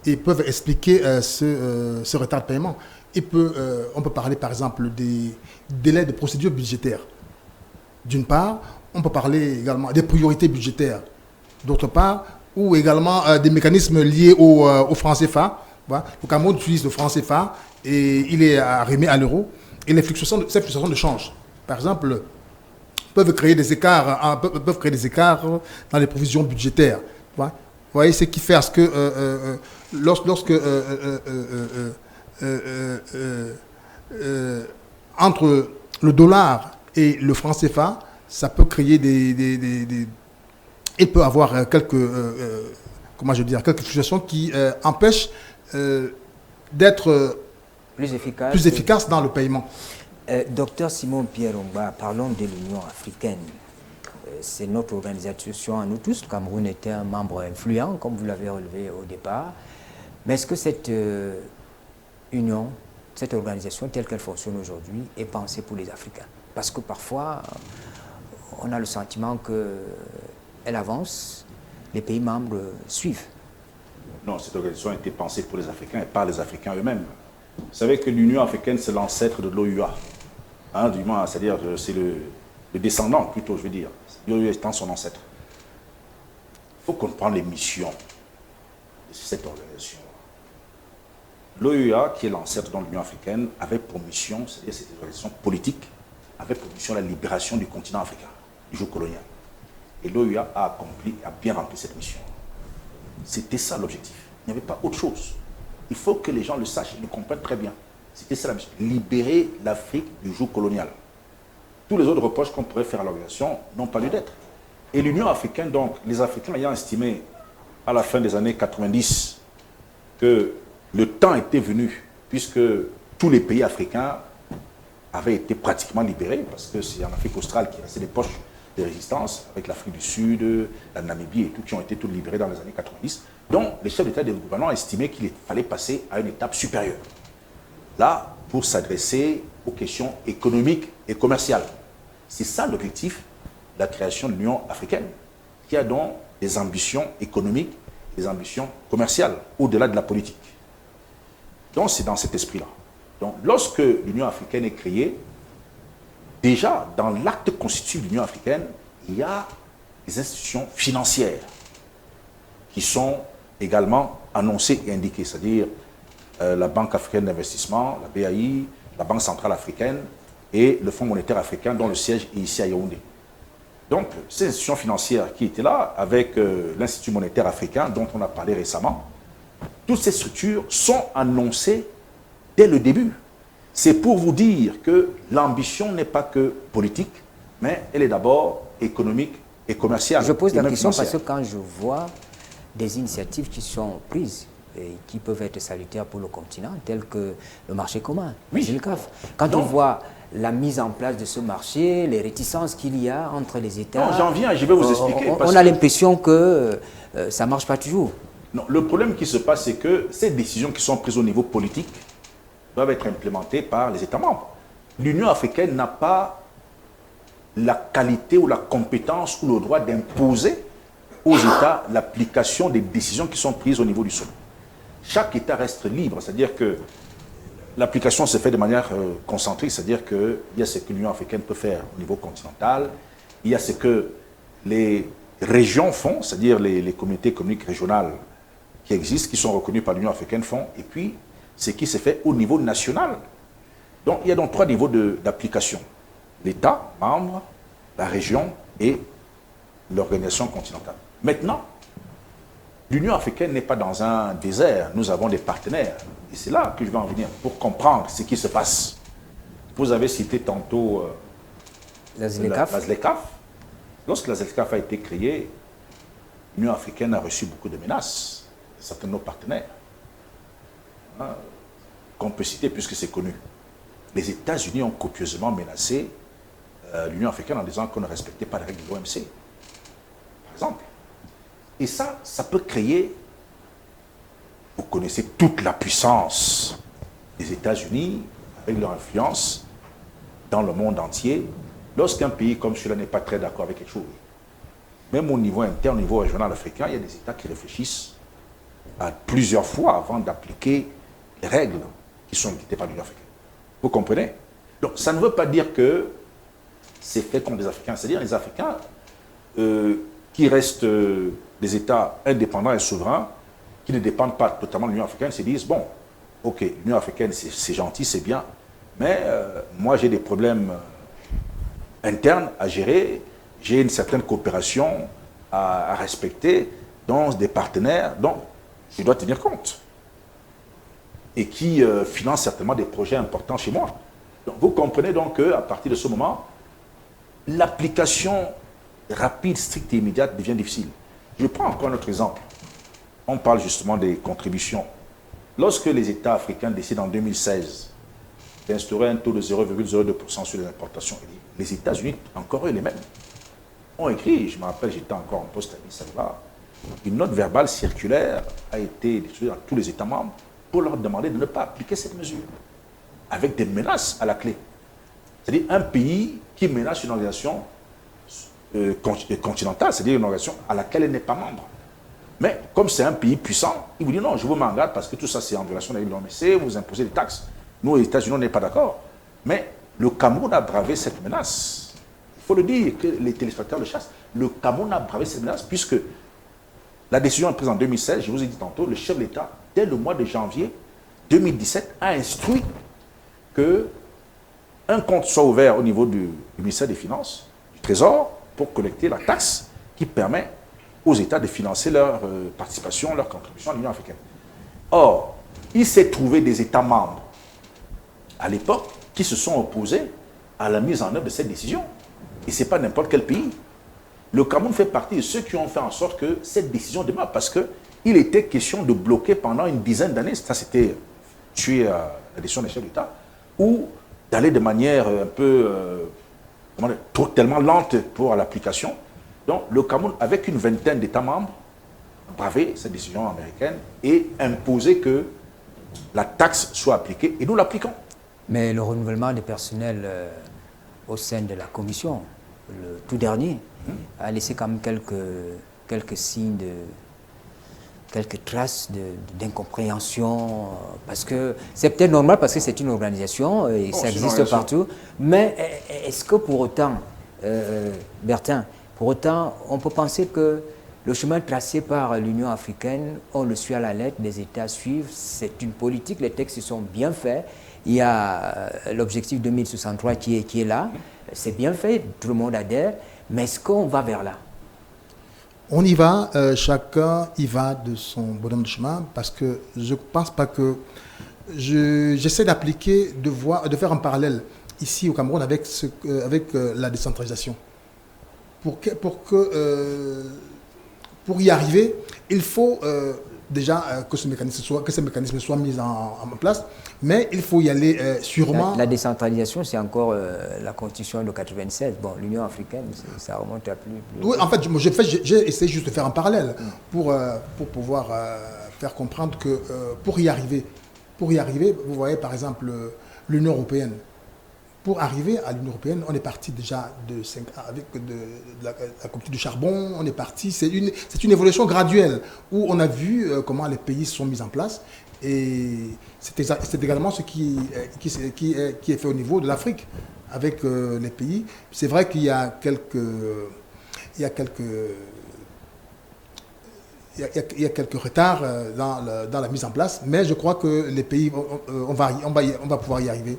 et peuvent expliquer ce retard de paiement. On peut parler par exemple des délais de procédure budgétaire. D'une part, on peut parler également des priorités budgétaires. D'autre part, ou également des mécanismes liés au franc CFA. Voilà. Le Cameroun utilise le franc CFA et il est arrimé à l'euro. Et ces fluctuations de change, par exemple, peuvent créer des écarts dans les provisions budgétaires. Voilà. Vous voyez, ce qui fait à ce que lorsque entre le dollar et le franc CFA, ça peut créer il peut avoir quelques fluctuations qui empêchent d'être plus efficace dans le paiement. Docteur Simon Pierre Ongba, parlons de l'Union africaine. C'est notre organisation à nous tous. Le Cameroun était un membre influent, comme vous l'avez relevé au départ. Mais est-ce que cette union, cette organisation telle qu'elle fonctionne aujourd'hui, est pensée pour les Africains? Parce que parfois, on a le sentiment qu'elle avance, les pays membres suivent. Non, cette organisation a été pensée pour les Africains et par les Africains eux-mêmes. Vous savez que l'Union africaine, c'est l'ancêtre de l'OUA. Hein, du moins, c'est-à-dire c'est le descendant, plutôt, je veux dire. L'OUA étant son ancêtre. Il faut comprendre les missions de cette organisation. L'OUA, qui est l'ancêtre de l'Union africaine, avait pour mission, c'est-à-dire cette organisation politique, avait pour mission la libération du continent africain, du joug colonial. Et l'OUA a bien rempli cette mission. C'était ça l'objectif. Il n'y avait pas autre chose. Il faut que les gens le sachent, le comprennent très bien. C'était ça la mission. Libérer l'Afrique du joug colonial. Tous les autres reproches qu'on pourrait faire à l'organisation n'ont pas lieu d'être. Et l'Union africaine, donc, les Africains ayant estimé à la fin des années 90 que le temps était venu, puisque tous les pays africains avaient été pratiquement libérés, parce que c'est en Afrique australe qu'il restait des poches de résistance, avec l'Afrique du Sud, la Namibie et tout, qui ont été tous libérés dans les années 90. Donc, les chefs d'État et de gouvernement ont estimé qu'il fallait passer à une étape supérieure. Là, pour s'adresser aux questions économiques et commerciales. C'est ça l'objectif de la création de l'Union africaine, qui a donc des ambitions économiques, des ambitions commerciales, au-delà de la politique. Donc, c'est dans cet esprit-là. Donc, lorsque l'Union africaine est créée, déjà, dans l'acte constitutif de l'Union africaine, il y a des institutions financières qui sont également annoncées et indiquées, c'est-à-dire la Banque africaine d'investissement, la BAI, la Banque centrale africaine et le Fonds monétaire africain, dont le siège est ici à Yaoundé. Donc, ces institutions financières qui étaient là, avec l'Institut monétaire africain, dont on a parlé récemment, toutes ces structures sont annoncées dès le début. C'est pour vous dire que l'ambition n'est pas que politique, mais elle est d'abord économique et commerciale. Je pose la question parce que quand je vois des initiatives qui sont prises et qui peuvent être salutaires pour le continent, tels que le marché commun, Oui. GILCAF. Quand on voit la mise en place de ce marché, les réticences qu'il y a entre les États, Non, j'en viens, je vais vous expliquer. On a l'impression que ça ne marche pas toujours. Non, le problème qui se passe, c'est que ces décisions qui sont prises au niveau politique doivent être implémentées par les États membres. L'Union africaine n'a pas la qualité ou la compétence ou le droit d'imposer aux États l'application des décisions qui sont prises au niveau du sol. Chaque État reste libre, c'est-à-dire que l'application se fait de manière concentrique, c'est-à-dire qu'il y a ce que l'Union africaine peut faire au niveau continental, il y a ce que les régions font, c'est-à-dire les communautés économiques régionales qui existent, qui sont reconnues par l'Union africaine font, et puis ce qui se fait au niveau national. Donc il y a donc 3 niveaux d'application. L'État, membre, la région et l'organisation continentale. Maintenant, l'Union africaine n'est pas dans un désert, nous avons des partenaires. Et c'est là que je vais en venir, pour comprendre ce qui se passe. Vous avez cité tantôt la ZLECAf. Lorsque la ZLECAF a été créée, l'Union africaine a reçu beaucoup de menaces de certains de nos partenaires. Qu'on peut citer puisque c'est connu. Les États-Unis ont copieusement menacé l'Union africaine en disant qu'on ne respectait pas les règles de l'OMC, par exemple. Et ça peut créer, vous connaissez toute la puissance des États-Unis, avec leur influence dans le monde entier. Lorsqu'un pays comme celui-là n'est pas très d'accord avec quelque chose, même au niveau interne, au niveau régional africain, il y a des États qui réfléchissent à plusieurs fois avant d'appliquer les règles qui sont dictées par l'Union africaine. Vous comprenez? Donc, ça ne veut pas dire que c'est fait contre les Africains. C'est-à-dire les Africains qui restent des États indépendants et souverains, qui ne dépendent pas totalement de l'Union africaine, se disent, bon, ok, l'Union africaine, c'est gentil, c'est bien, mais moi, j'ai des problèmes internes à gérer, j'ai une certaine coopération à respecter dans des partenaires dont je dois tenir compte et qui financent certainement des projets importants chez moi. Donc, vous comprenez donc qu'à partir de ce moment, l'application rapide, stricte et immédiate devient difficile. Je prends encore un autre exemple. On parle justement des contributions. Lorsque les États africains décident en 2016 d'instaurer un taux de 0,02% sur les importations, les États-Unis, encore eux les mêmes, ont écrit, je me rappelle, j'étais encore en poste à Addis Abeba, une note verbale circulaire a été distribuée à tous les États membres pour leur demander de ne pas appliquer cette mesure, avec des menaces à la clé. C'est-à-dire un pays qui menace une organisation continentale, c'est-à-dire une organisation à laquelle elle n'est pas membre. Mais comme c'est un pays puissant, il vous dit non, je vous m'engage parce que tout ça c'est en violation de l'OMC, vous imposez des taxes. Nous, les États-Unis, on n'est pas d'accord. Mais le Cameroun a bravé cette menace. Il faut le dire, que les téléspectateurs le chassent. Le Cameroun a bravé cette menace puisque la décision est prise en 2016, je vous ai dit tantôt, le chef de l'État, dès le mois de janvier 2017, a instruit qu'un compte soit ouvert au niveau du ministère des Finances, du Trésor, pour collecter la taxe qui permet aux États de financer leur participation, leur contribution à l'Union africaine. Or, il s'est trouvé des États membres, à l'époque, qui se sont opposés à la mise en œuvre de cette décision. Et ce n'est pas n'importe quel pays. Le Cameroun fait partie de ceux qui ont fait en sorte que cette décision demeure, parce qu'il était question de bloquer pendant une dizaine d'années, ça c'était tué à la décision des chefs d'État, ou d'aller de manière un peu tellement lente pour l'application. Donc le Cameroun, avec une vingtaine d'États membres, a bravé cette décision américaine et imposé que la taxe soit appliquée, et nous l'appliquons. Mais le renouvellement des personnels au sein de la commission, le tout dernier, a laissé quand même quelques signes quelques traces d'incompréhension, parce que c'est peut-être normal parce que c'est une organisation et ça existe partout, mais est-ce que pour autant, Bertin, pour autant, on peut penser que le chemin tracé par l'Union africaine, on le suit à la lettre, les États suivent, c'est une politique, les textes sont bien faits, il y a l'objectif 2063 qui est là, c'est bien fait, tout le monde adhère, mais est-ce qu'on va vers là? On y va, chacun y va de son bonhomme de chemin, parce que je ne pense pas que... J'essaie d'appliquer, de faire un parallèle ici au Cameroun avec la décentralisation. Pour y arriver, il faut déjà que ce mécanisme soit mis en place, mais il faut y aller sûrement. La décentralisation, c'est encore la constitution de 96. Bon, l'Union africaine, ça remonte à plus. Oui, en fait, j'ai essayé juste de faire un parallèle pour pouvoir faire comprendre que pour y arriver, vous voyez par exemple l'Union européenne. Pour arriver à l'Union européenne, on est parti déjà avec la communauté du charbon, on est parti, c'est une évolution graduelle où on a vu comment les pays se sont mis en place et c'est également ce qui est fait au niveau de l'Afrique avec les pays. C'est vrai qu'il y a quelques retards dans la mise en place, mais je crois que les pays, on va pouvoir y arriver.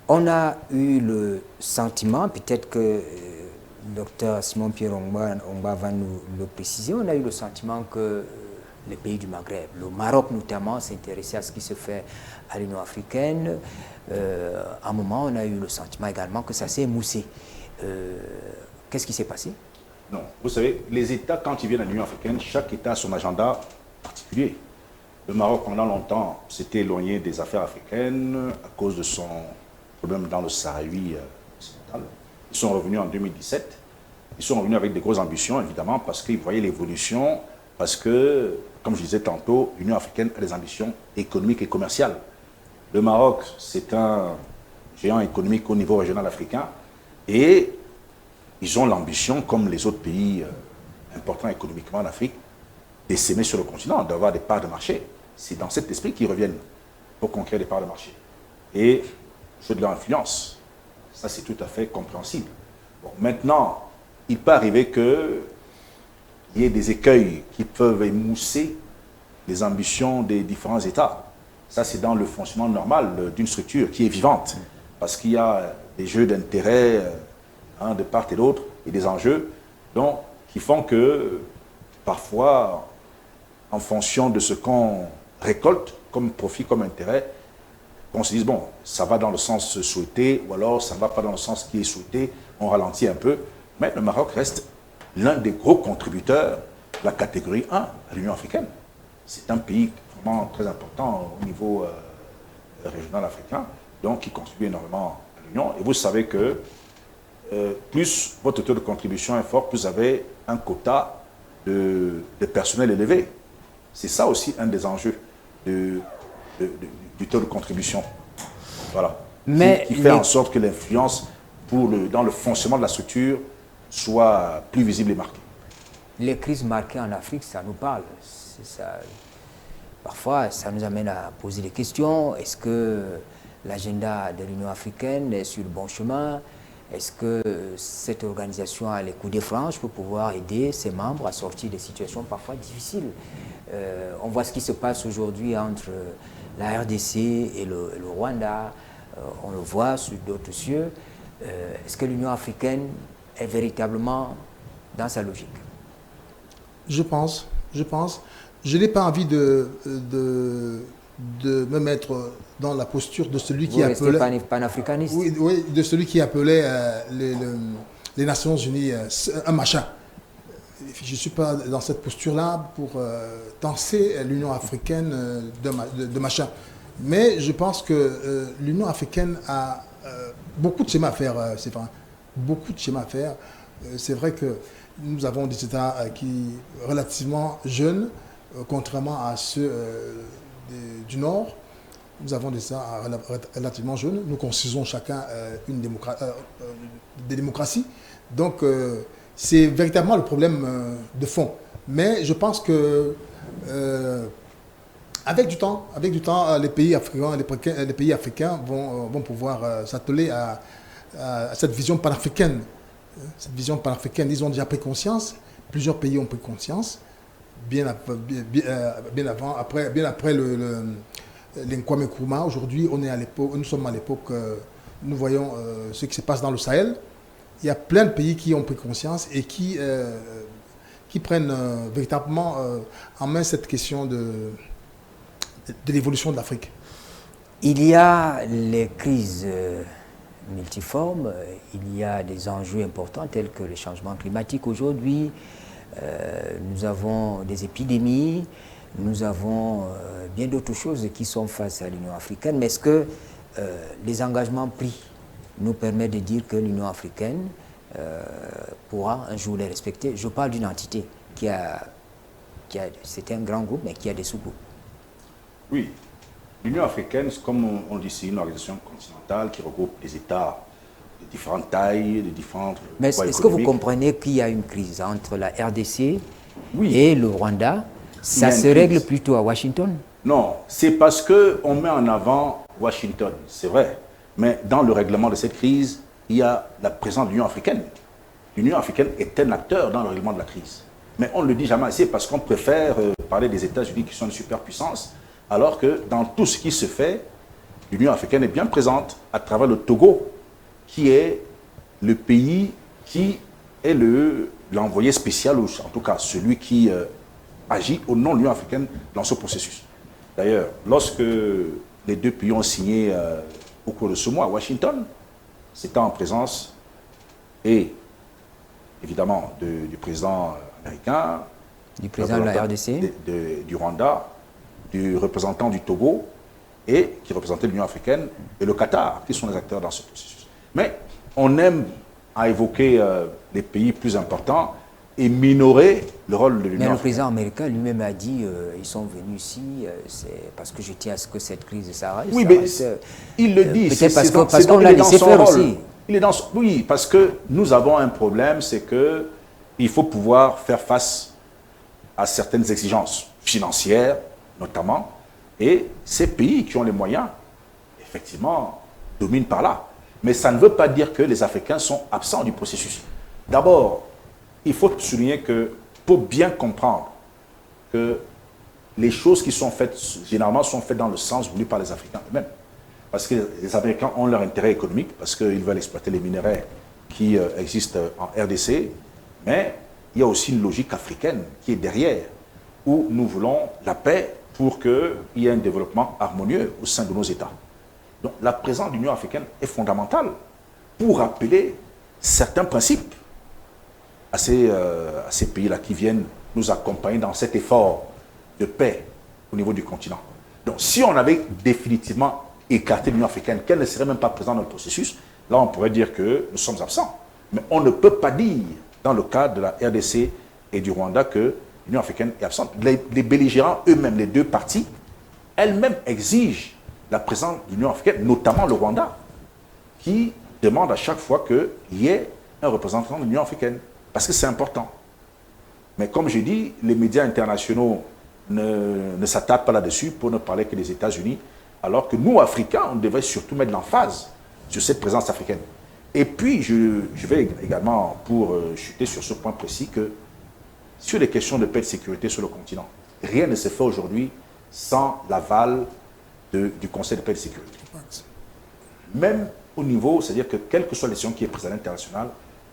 On a eu le sentiment, peut-être que le docteur Simon-Pierre Ongba va nous le préciser, on a eu le sentiment que les pays du Maghreb, le Maroc notamment, s'intéressait à ce qui se fait à l'Union africaine. À un moment, on a eu le sentiment également que ça s'est émoussé. Qu'est-ce qui s'est passé? Non, vous savez, les États, quand ils viennent à l'Union africaine, chaque État a son agenda particulier. Le Maroc, pendant longtemps, s'était éloigné des affaires africaines à cause de son problème dans le Sahraoui occidental. Ils sont revenus en 2017. Ils sont revenus avec des grosses ambitions, évidemment, parce qu'ils voyaient l'évolution, parce que, comme je disais tantôt, l'Union africaine a des ambitions économiques et commerciales. Le Maroc, c'est un géant économique au niveau régional africain, et ils ont l'ambition, comme les autres pays importants économiquement en Afrique, d'essaimer sur le continent, d'avoir des parts de marché. C'est dans cet esprit qu'ils reviennent pour conquérir des parts de marché. Et jouer de leur influence. Ça, c'est tout à fait compréhensible. Bon, maintenant, il peut arriver qu'il y ait des écueils qui peuvent émousser les ambitions des différents États. Ça, c'est dans le fonctionnement normal d'une structure qui est vivante. Parce qu'il y a des jeux d'intérêt de part et d'autre, et des enjeux donc, qui font que, parfois, en fonction de ce qu'on récolte comme profit, comme intérêt, on se dit, bon, ça va dans le sens souhaité, ou alors ça ne va pas dans le sens qui est souhaité, on ralentit un peu. Mais le Maroc reste l'un des gros contributeurs de la catégorie 1 à l'Union africaine. C'est un pays vraiment très important au niveau régional africain, donc qui contribue énormément à l'Union. Et vous savez que plus votre taux de contribution est fort, plus vous avez un quota de personnel élevé. C'est ça aussi un des enjeux du taux de contribution. Voilà. Mais qui fait en sorte que l'influence dans le fonctionnement de la structure soit plus visible et marquée. Les crises marquées en Afrique, ça nous parle. Parfois, ça nous amène à poser des questions. Est-ce que l'agenda de l'Union africaine est sur le bon chemin? Est-ce que cette organisation a les coups de franche pour pouvoir aider ses membres à sortir des situations parfois difficiles? On voit ce qui se passe aujourd'hui entre la RDC et le Rwanda. On le voit sur d'autres cieux. Est-ce que l'Union africaine est véritablement dans sa logique? Je pense. Je n'ai pas envie de me mettre dans la posture de celui qui appelait... panafricaniste. Oui, de celui qui appelait les Nations Unies un machin. Je ne suis pas dans cette posture-là pour tenser l'Union africaine de machin. Mais je pense que l'Union africaine a beaucoup de schémas à faire, c'est vrai. Beaucoup de schémas à faire. C'est vrai que nous avons des États qui relativement jeunes, contrairement à ceux du Nord. Nous avons des États relativement jeunes. Nous construisons chacun des démocraties. Donc, c'est véritablement le problème de fond. Mais je pense que avec du temps, les pays africains vont pouvoir s'atteler à cette vision panafricaine. Cette vision panafricaine, ils ont déjà pris conscience. Plusieurs pays ont pris conscience. Bien après l'Nkwame Nkrumah. Aujourd'hui, nous sommes à l'époque, nous voyons ce qui se passe dans le Sahel. Il y a plein de pays qui ont pris conscience et qui prennent véritablement en main cette question de l'évolution de l'Afrique. Il y a les crises multiformes, il y a des enjeux importants tels que les changements climatiques aujourd'hui, nous avons des épidémies, nous avons bien d'autres choses qui sont face à l'Union africaine. Mais est-ce que les engagements pris nous permettent de dire que l'Union africaine pourra un jour les respecter? Je parle d'une entité c'est un grand groupe, mais qui a des sous-groupes. Oui. L'Union africaine, comme on dit, c'est une organisation continentale qui regroupe des États de différentes tailles, de différentes... Mais est-ce que vous comprenez qu'il y a une crise entre la RDC et le Rwanda? Ça se règle plutôt à Washington? Non, c'est parce qu'on met en avant Washington, c'est vrai. Mais dans le règlement de cette crise, il y a la présence de l'Union africaine. L'Union africaine est un acteur dans le règlement de la crise. Mais on ne le dit jamais assez parce qu'on préfère parler des États-Unis qui sont une superpuissance, alors que dans tout ce qui se fait, l'Union africaine est bien présente à travers le Togo, qui est le pays qui est l'envoyé spécial, ou en tout cas celui qui agit au nom de l'Union africaine dans ce processus. D'ailleurs, lorsque les deux pays ont signé au cours de ce mois à Washington, c'était en présence et évidemment du président américain, du président de la RDC, du Rwanda, du représentant du Togo et qui représentait l'Union africaine et le Qatar, qui sont les acteurs dans ce processus. Mais on aime à évoquer les pays plus importants et minorer le rôle de l'Union africaine. Mais le président américain lui-même a dit ils sont venus ici, c'est parce que je tiens à ce que cette crise s'arrête. Oui, mais il le dit. Peut-être parce qu'on l'a laissé faire aussi. Oui, parce que nous avons un problème, c'est qu'il faut pouvoir faire face à certaines exigences financières, notamment, et ces pays qui ont les moyens, effectivement, dominent par là. Mais ça ne veut pas dire que les Africains sont absents du processus. D'abord, il faut souligner que, pour bien comprendre que les choses qui sont faites, généralement, sont faites dans le sens voulu par les Africains eux-mêmes. Parce que les Américains ont leur intérêt économique, parce qu'ils veulent exploiter les minerais qui existent en RDC, mais il y a aussi une logique africaine qui est derrière, où nous voulons la paix pour qu'il y ait un développement harmonieux au sein de nos États. Donc la présence de l'Union africaine est fondamentale pour rappeler certains principes à ces pays-là qui viennent nous accompagner dans cet effort de paix au niveau du continent. Donc si on avait définitivement écarté l'Union africaine, qu'elle ne serait même pas présente dans le processus, là on pourrait dire que nous sommes absents. Mais on ne peut pas dire, dans le cadre de la RDC et du Rwanda, que l'Union africaine est absente. Les belligérants eux-mêmes, les deux parties, elles-mêmes exigent la présence de l'Union africaine, notamment le Rwanda, qui demande à chaque fois qu'il y ait un représentant de l'Union africaine, parce que c'est important. Mais comme je dis, les médias internationaux ne s'attardent pas là-dessus pour ne parler que des États-Unis, alors que nous, Africains, on devrait surtout mettre l'emphase sur cette présence africaine. Et puis, je vais également, pour chuter sur ce point précis, que sur les questions de paix et de sécurité sur le continent, rien ne se fait aujourd'hui sans l'aval du Conseil de paix et de sécurité. Même au niveau, c'est-à-dire que quelle que soit la décision qui est prise à l'international,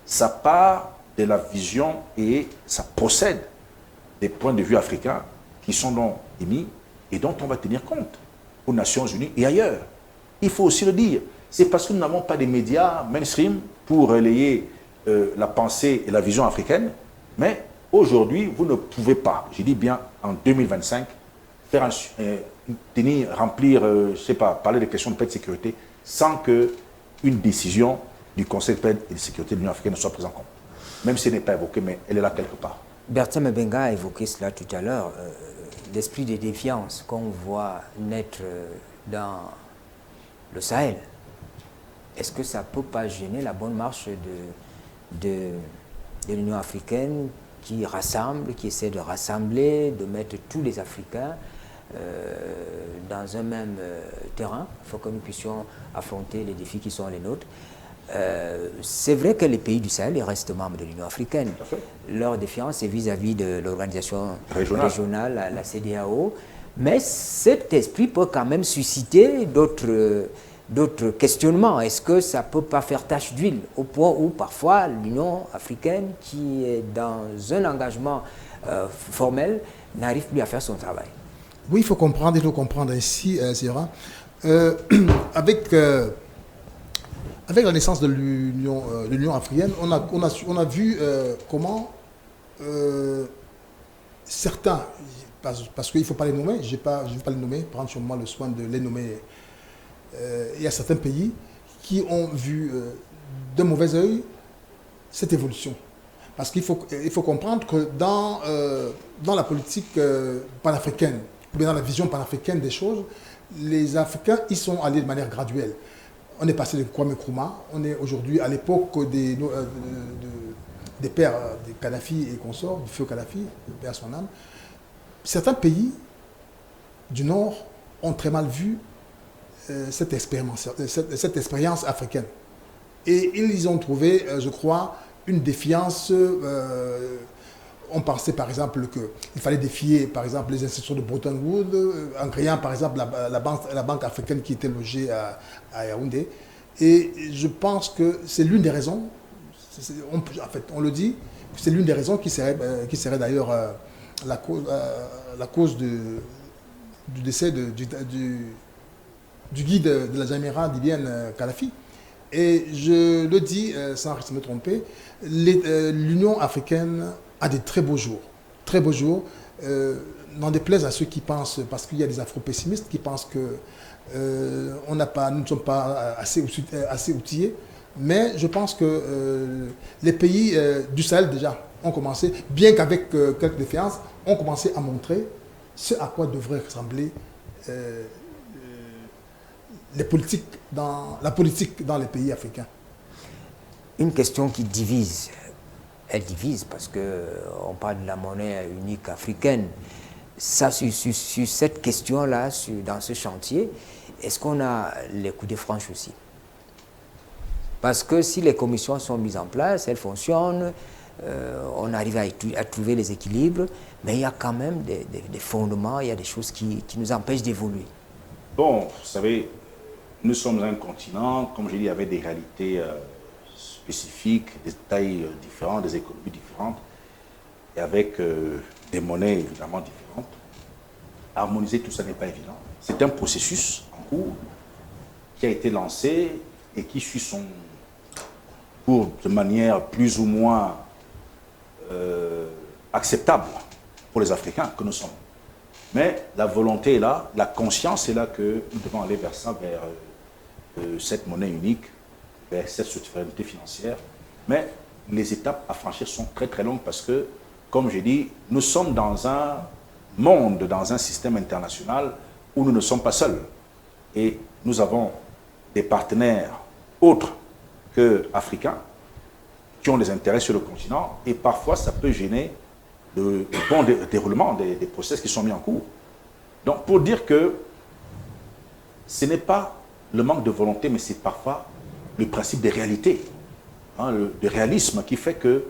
ça part de la vision et ça procède des points de vue africains qui sont donc émis et dont on va tenir compte aux Nations Unies et ailleurs. Il faut aussi le dire. C'est parce que nous n'avons pas des médias mainstream pour relayer la pensée et la vision africaine, mais aujourd'hui, vous ne pouvez pas, je dis bien en 2025, faire remplir, je ne sais pas, parler des questions de paix et de sécurité sans qu'une décision du Conseil de paix et de sécurité de l'Union africaine ne soit prise en compte. Même si elle n'est pas évoquée, mais elle est là quelque part. Bertin Mabenga a évoqué cela tout à l'heure, l'esprit de défiance qu'on voit naître dans le Sahel. Est-ce que ça ne peut pas gêner la bonne marche de l'Union africaine qui rassemble, qui essaie de rassembler, de mettre tous les Africains dans un même terrain, il faut que nous puissions affronter les défis qui sont les nôtres. C'est vrai que les pays du Sahel restent membres de l'Union africaine. Leur défiance est vis-à-vis de l'organisation régionale, la CEDEAO, mais cet esprit peut quand même susciter d'autres questionnements. Est-ce que ça ne peut pas faire tache d'huile au point où parfois l'Union africaine, qui est dans un engagement formel, n'arrive plus à faire son travail? Oui, il faut comprendre ainsi, Zéra. Avec la naissance de l'Union africaine, on a vu comment certains, parce qu'il ne faut pas les nommer, je ne vais pas les nommer, prendre sur moi le soin de les nommer. Il y a certains pays qui ont vu d'un mauvais œil cette évolution. Parce qu'il faut comprendre que dans la politique panafricaine, ou bien dans la vision panafricaine des choses, les Africains y sont allés de manière graduelle. On est passé de Kwame Nkrumah, on est aujourd'hui à l'époque des pères, des Kadhafi et consorts, du feu Kadhafi, le père à son âme. Certains pays du Nord ont très mal vu cette expérience africaine. Et ils ont trouvé, je crois, une défiance. On pensait par exemple qu'il fallait défier par exemple les institutions de Bretton Woods en créant par exemple la banque africaine qui était logée à Yaoundé. Et je pense que c'est l'une des raisons, en fait on le dit, c'est l'une des raisons qui serait d'ailleurs la cause du décès du guide de la Jamira d'Ibiane Kadhafi. Et je le dis sans me tromper, l'Union africaine a des très beaux jours. Très beaux jours. N'en déplaise à ceux qui pensent, parce qu'il y a des afro-pessimistes qui pensent que nous ne sommes pas assez outillés. Mais je pense que les pays du Sahel déjà ont commencé, bien qu'avec quelques défiances, ont commencé à montrer ce à quoi devrait ressembler la politique dans les pays africains. Une question qui divise. Elle divise parce qu'on parle de la monnaie unique africaine. Ça, sur cette question-là, dans ce chantier, est-ce qu'on a les coups de franche aussi? Parce que si les commissions sont mises en place, elles fonctionnent, on arrive à trouver les équilibres, mais il y a quand même des fondements, il y a des choses qui nous empêchent d'évoluer. Bon, vous savez, nous sommes un continent, comme je dis, avec des réalités spécifiques, des tailles différentes, des économies différentes, et avec des monnaies évidemment différentes. Harmoniser tout ça n'est pas évident. C'est un processus en cours qui a été lancé et qui suit son cours de manière plus ou moins acceptable pour les Africains que nous sommes. Mais la volonté est là, la conscience est là que nous devons aller vers ça, vers cette monnaie unique, vers cette souveraineté financière. Mais les étapes à franchir sont très très longues parce que, comme j'ai dit, nous sommes dans un monde, dans un système international où nous ne sommes pas seuls. Et nous avons des partenaires autres qu'africains qui ont des intérêts sur le continent et parfois ça peut gêner le bon déroulement des process qui sont mis en cours. Donc pour dire que ce n'est pas le manque de volonté, mais c'est parfois le principe des réalités, le réalisme qui fait que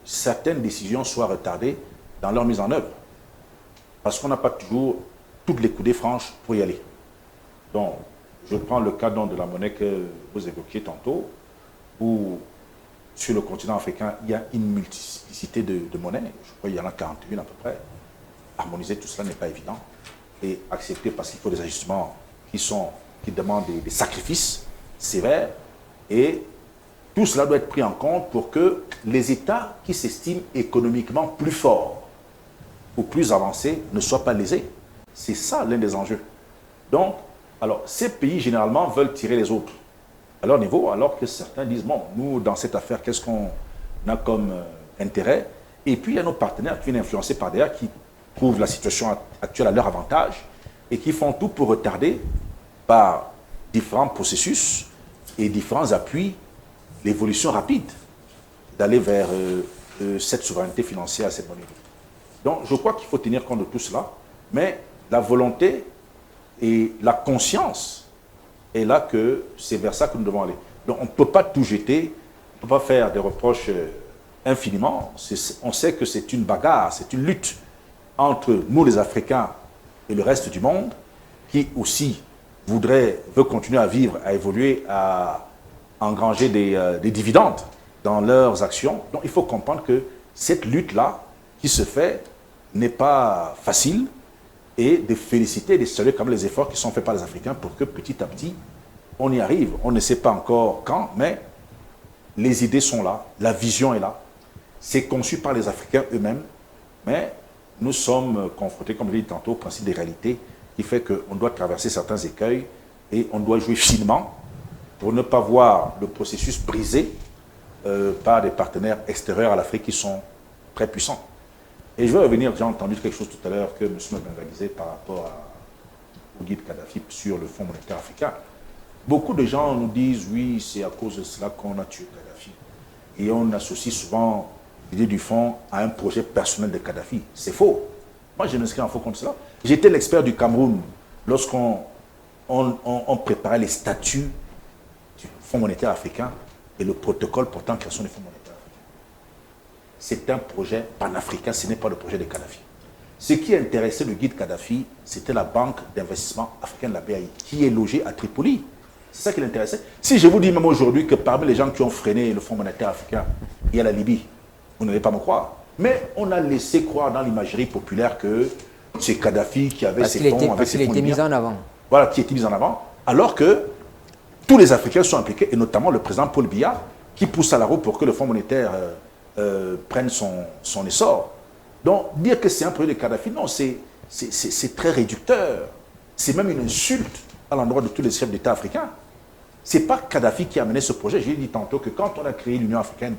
certaines décisions soient retardées dans leur mise en œuvre. Parce qu'on n'a pas toujours toutes les coudées franches pour y aller. Donc, je prends le cas de la monnaie que vous évoquiez tantôt, où sur le continent africain, il y a une multiplicité de monnaies. Je crois qu'il y en a 41 à peu près. Harmoniser tout cela n'est pas évident. Et accepter parce qu'il faut des ajustements qui demandent des sacrifices sévères. Et tout cela doit être pris en compte pour que les États qui s'estiment économiquement plus forts ou plus avancés ne soient pas lésés. C'est ça l'un des enjeux. Donc, alors, ces pays généralement veulent tirer les autres à leur niveau, alors que certains disent, bon, nous, dans cette affaire, qu'est-ce qu'on a comme intérêt? Et puis, il y a nos partenaires qui viennent influencer par derrière, qui trouvent la situation actuelle à leur avantage et qui font tout pour retarder par différents processus et différents appuis l'évolution rapide d'aller vers cette souveraineté financière, cette monnaie. Donc, je crois qu'il faut tenir compte de tout cela, mais la volonté et la conscience est là que c'est vers ça que nous devons aller. Donc, on ne peut pas tout jeter, on ne peut pas faire des reproches infiniment. On sait que c'est une bagarre, c'est une lutte entre nous, les Africains, et le reste du monde, qui aussi veut continuer à vivre, à évoluer, à engranger des dividendes dans leurs actions. Donc, il faut comprendre que cette lutte-là qui se fait n'est pas facile, et de féliciter et de saluer quand même les efforts qui sont faits par les Africains pour que petit à petit, on y arrive. On ne sait pas encore quand, mais les idées sont là, la vision est là. C'est conçu par les Africains eux-mêmes, mais nous sommes confrontés, comme je l'ai dit tantôt, au principe des réalités qui fait qu'on doit traverser certains écueils et on doit jouer finement pour ne pas voir le processus brisé par des partenaires extérieurs à l'Afrique qui sont très puissants. Et je vais revenir, j'ai entendu quelque chose tout à l'heure que M. Mbemba disait par rapport au guide Kadhafi sur le Fonds monétaire africain. Beaucoup de gens nous disent, oui, c'est à cause de cela qu'on a tué Kadhafi. Et on associe souvent l'idée du fonds à un projet personnel de Kadhafi. C'est faux. Moi, je m'inscris en faux contre cela. J'étais l'expert du Cameroun lorsqu'on préparait les statuts du Fonds monétaire africain et le protocole portant création du Fonds monétaire africain. C'est un projet panafricain, ce n'est pas le projet de Kadhafi. Ce qui intéressait le guide Kadhafi, c'était la banque d'investissement africaine, la BAI, qui est logée à Tripoli. C'est ça qui l'intéressait. Si je vous dis même aujourd'hui que parmi les gens qui ont freiné le Fonds monétaire africain, il y a la Libye, vous n'allez pas me croire. Mais on a laissé croire dans l'imagerie populaire que c'est Kadhafi qui avait ses fonds, avec ses fonds était mis en avant. Voilà, qui était mis en avant. Alors que tous les Africains sont impliqués, et notamment le président Paul Biya, qui pousse à la roue pour que le Fonds monétaire prenne son essor. Donc, dire que c'est un projet de Kadhafi, non, c'est très réducteur. C'est même une insulte à l'endroit de tous les chefs d'État africains. Ce n'est pas Kadhafi qui a mené ce projet. J'ai dit tantôt que quand on a créé l'Union africaine,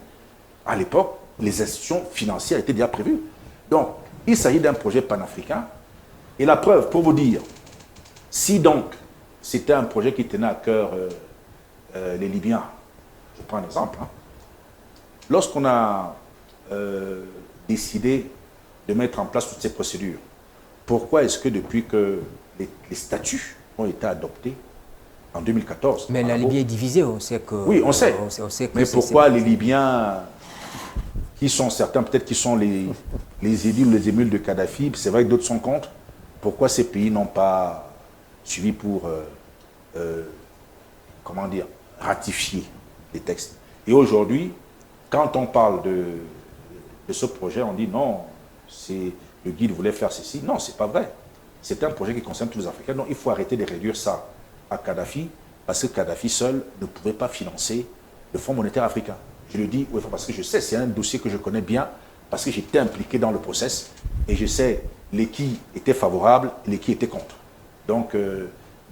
à l'époque, les institutions financières étaient déjà prévues. Donc, il s'agit d'un projet panafricain. Et la preuve, pour vous dire, si donc c'était un projet qui tenait à cœur les Libyens, je prends un exemple, hein, lorsqu'on a décidé de mettre en place toutes ces procédures, pourquoi est-ce que depuis que les statuts ont été adoptés en 2014... Mais la Libye est divisée, on sait que... Oui, on sait. On sait que mais pourquoi les Libyens, qui sont certains, peut-être qui sont les édiles ou les émules de Kadhafi, c'est vrai que d'autres sont contre, pourquoi ces pays n'ont pas suivi pour, comment dire, ratifier les textes? Et aujourd'hui, quand on parle de ce projet, on dit non, le guide voulait faire ceci. Non, ce n'est pas vrai. C'est un projet qui concerne tous les Africains. Donc il faut arrêter de réduire ça à Kadhafi, parce que Kadhafi seul ne pouvait pas financer le Fonds monétaire africain. Je le dis parce que je sais, c'est un dossier que je connais bien, parce que j'étais impliqué dans le process, et je sais les qui étaient favorables et les qui étaient contre. Donc,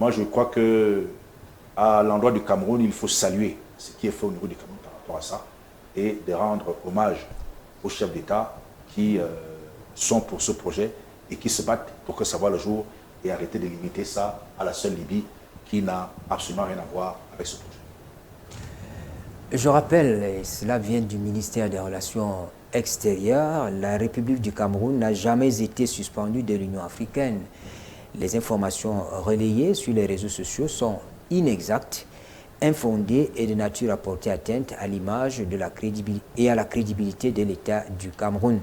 moi je crois que à l'endroit du Cameroun, il faut saluer ce qui est fait au niveau du Cameroun par rapport à ça, et de rendre hommage aux chefs d'État qui sont pour ce projet et qui se battent pour que ça voie le jour, et arrêter de limiter ça à la seule Libye qui n'a absolument rien à voir avec ce projet. Je rappelle, et cela vient du ministère des Relations extérieures, la République du Cameroun n'a jamais été suspendue de l'Union africaine. Les informations relayées sur les réseaux sociaux sont inexactes, infondées et de nature à porter atteinte à l'image de la crédibilité et à la crédibilité de l'État du Cameroun.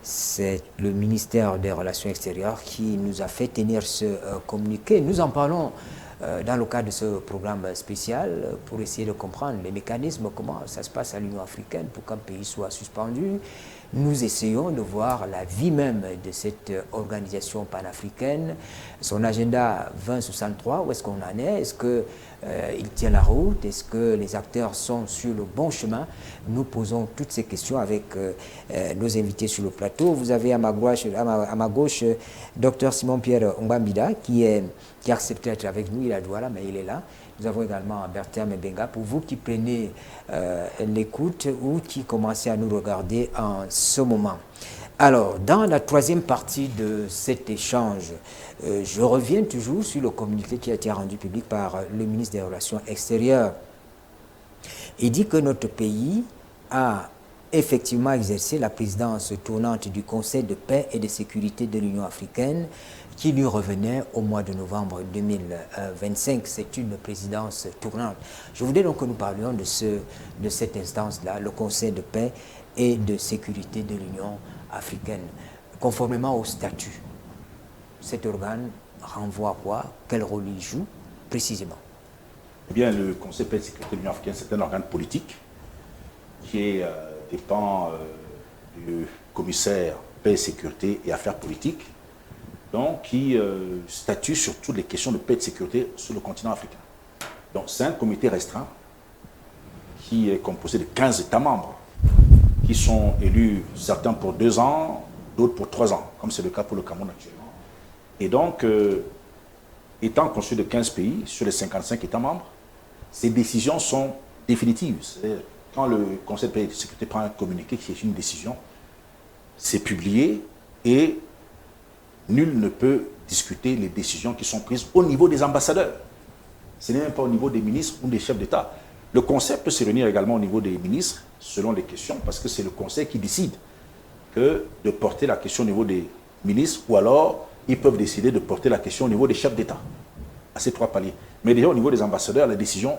C'est le ministère des Relations extérieures qui nous a fait tenir ce communiqué. Nous en parlons dans le cadre de ce programme spécial pour essayer de comprendre les mécanismes, comment ça se passe à l'Union africaine pour qu'un pays soit suspendu. Nous essayons de voir la vie même de cette organisation panafricaine, son agenda 2063, où est-ce qu'on en est, est-ce qu'il tient la route, est-ce que les acteurs sont sur le bon chemin. Nous posons toutes ces questions avec nos invités sur le plateau. Vous avez à ma gauche Dr Simon-Pierre Mbambida qui accepte d'être avec nous, il a Douala, mais il est là. Nous avons également Bertin Mbenga, pour vous qui prenez l'écoute ou qui commencez à nous regarder en ce moment. Alors, dans la troisième partie de cet échange, je reviens toujours sur le communiqué qui a été rendu public par le ministre des Relations extérieures. Il dit que notre pays a effectivement exercé la présidence tournante du Conseil de paix et de sécurité de l'Union africaine qui lui revenait au mois de novembre 2025. C'est une présidence tournante. Je voudrais donc que nous parlions de cette instance-là, le Conseil de paix et de sécurité de l'Union africaine. Conformément au statut, cet organe renvoie à quoi? Quel rôle il joue précisément? Eh bien, le Conseil de paix et de sécurité de l'Union africaine, c'est un organe politique qui dépend du commissaire paix et sécurité et affaires politiques, donc qui statue sur toutes les questions de paix et de sécurité sur le continent africain. Donc c'est un comité restreint qui est composé de 15 États membres qui sont élus, certains pour 2 ans, d'autres pour 3 ans, comme c'est le cas pour le Cameroun actuellement. Et donc, étant constitué de 15 pays sur les 55 États membres, ces décisions sont définitives. C'est-à-dire, quand le Conseil de sécurité prend un communiqué qui est une décision, c'est publié et nul ne peut discuter les décisions qui sont prises au niveau des ambassadeurs. Ce n'est même pas au niveau des ministres ou des chefs d'État. Le Conseil peut se réunir également au niveau des ministres, selon les questions, parce que c'est le Conseil qui décide de porter la question au niveau des ministres, ou alors ils peuvent décider de porter la question au niveau des chefs d'État, à ces 3 paliers. Mais déjà au niveau des ambassadeurs, la décision,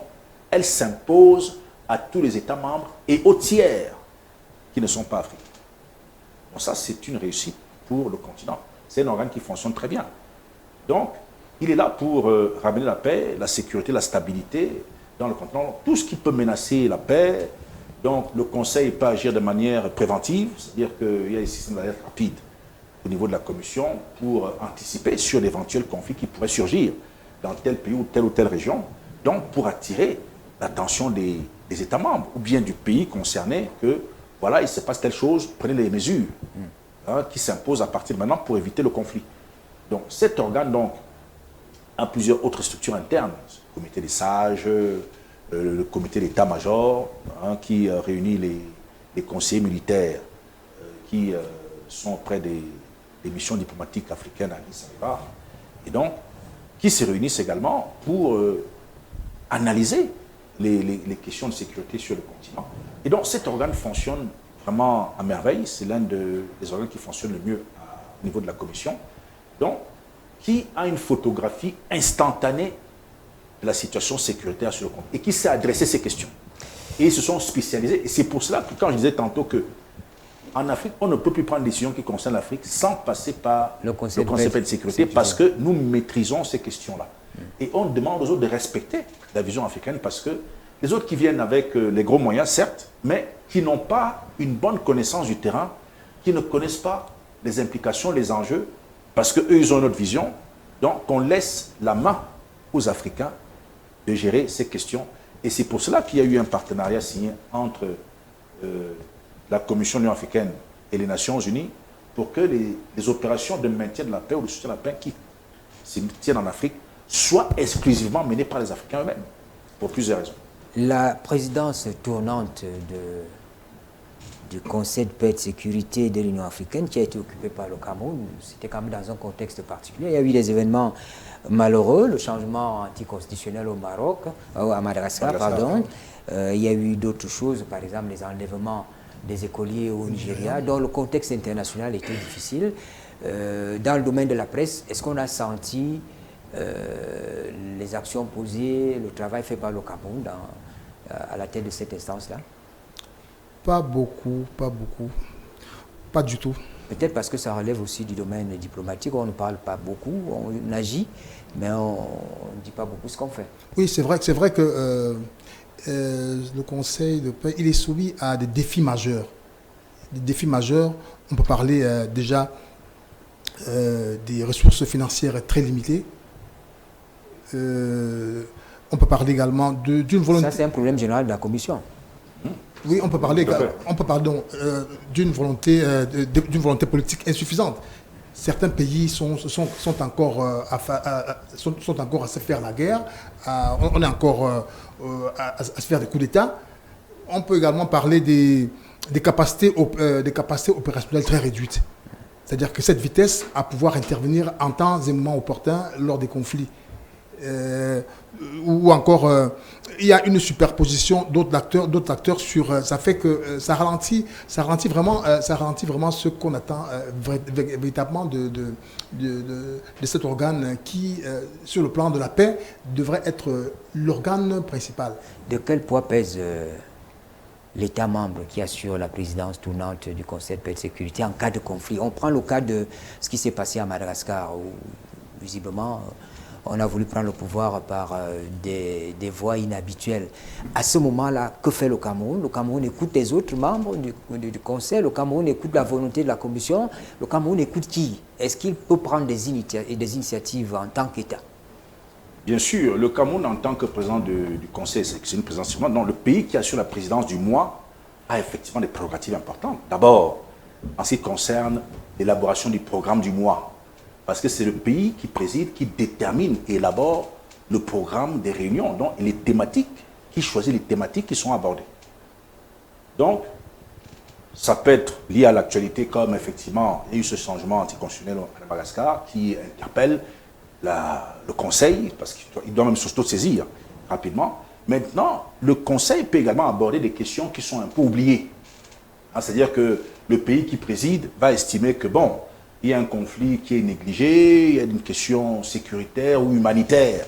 elle s'impose à tous les États membres et aux tiers qui ne sont pas africains. Bon, ça, c'est une réussite pour le continent. C'est un organe qui fonctionne très bien. Donc, il est là pour ramener la paix, la sécurité, la stabilité dans le continent. Tout ce qui peut menacer la paix. Donc, le Conseil peut agir de manière préventive, c'est-à-dire qu'il y a un système d'alerte rapide au niveau de la Commission pour anticiper sur d'éventuels conflits qui pourraient surgir dans tel pays ou telle région. Donc, pour attirer l'attention des États membres ou bien du pays concerné que, voilà, il se passe telle chose, prenez les mesures qui s'imposent à partir de maintenant pour éviter le conflit. Donc, cet organe, donc, a plusieurs autres structures internes, le comité des sages, le comité d'état-major, qui réunit les conseillers militaires qui sont auprès des missions diplomatiques africaines à Addis Abeba, et donc, qui se réunissent également pour analyser les questions de sécurité sur le continent. Et donc, cet organe fonctionne vraiment à merveille. C'est l'un des organes qui fonctionne le mieux au niveau de la Commission. Donc, qui a une photographie instantanée de la situation sécuritaire sur le continent et qui s'est adressé ces questions. Et ils se sont spécialisés. Et c'est pour cela que, quand je disais tantôt qu'en Afrique, on ne peut plus prendre des décisions qui concernent l'Afrique sans passer par le Conseil de sécurité, parce que nous maîtrisons ces questions-là. Et on demande aux autres de respecter la vision africaine, parce que les autres qui viennent avec les gros moyens, certes, mais qui n'ont pas une bonne connaissance du terrain, qui ne connaissent pas les implications, les enjeux, parce qu'eux, ils ont une autre vision. Donc, on laisse la main aux Africains de gérer ces questions. Et c'est pour cela qu'il y a eu un partenariat signé entre la Commission de l'Union africaine et les Nations Unies pour que les opérations de maintien de la paix ou de soutien de la paix qui se tiennent en Afrique soient exclusivement menées par les Africains eux-mêmes, pour plusieurs raisons. La présidence tournante du Conseil de paix et de sécurité de l'Union africaine qui a été occupée par le Cameroun, c'était quand même dans un contexte particulier. Il y a eu des événements malheureux, le changement anticonstitutionnel au Maroc, à Madagascar, pardon. Il y a eu d'autres choses, par exemple les enlèvements des écoliers au Nigeria, dont le contexte international était difficile. Dans le domaine de la presse, est-ce qu'on a senti les actions posées, le travail fait par le Cameroun à la tête de cette instance-là? Pas beaucoup, pas du tout. Peut-être parce que ça relève aussi du domaine diplomatique, on ne parle pas beaucoup, on agit, mais on ne dit pas beaucoup ce qu'on fait. Oui, c'est vrai que le Conseil de paix, il est soumis à des défis majeurs. Des défis majeurs, on peut parler déjà des ressources financières très limitées. On peut parler également d'une volonté... Ça, c'est un problème général de la Commission. Oui, on peut parler d'une volonté politique insuffisante. Certains pays sont encore à se faire la guerre, on est encore à se faire des coups d'État. On peut également parler des capacités opérationnelles très réduites. C'est-à-dire que cette vitesse à pouvoir intervenir en temps et moment opportun lors des conflits. Ou encore il y a une superposition d'autres acteurs sur ça fait que ça ralentit vraiment ce qu'on attend véritablement de cet organe qui sur le plan de la paix devrait être l'organe principal. De quel poids pèse l'État membre qui assure la présidence tournante du Conseil de paix et de sécurité en cas de conflit? On prend le cas de ce qui s'est passé à Madagascar où visiblement on a voulu prendre le pouvoir par des voies inhabituelles. À ce moment-là, que fait le Cameroun? Le Cameroun écoute les autres membres du Conseil, le Cameroun écoute la volonté de la Commission, le Cameroun écoute qui? Est-ce qu'il peut prendre des initiatives en tant qu'État? Bien sûr, le Cameroun en tant que président du Conseil, c'est une présidence, non, le pays qui assure la présidence du mois a effectivement des prérogatives importantes. D'abord, en ce qui concerne l'élaboration du programme du mois. Parce que c'est le pays qui préside, qui détermine et élabore le programme des réunions, donc les thématiques, qui choisit les thématiques qui sont abordées. Donc, ça peut être lié à l'actualité, comme effectivement, il y a eu ce changement anticonstitutionnel à Madagascar qui interpelle le Conseil, parce qu'il doit même s'auto-saisir rapidement. Maintenant, le Conseil peut également aborder des questions qui sont un peu oubliées. C'est-à-dire que le pays qui préside va estimer que, bon, il y a un conflit qui est négligé, il y a une question sécuritaire ou humanitaire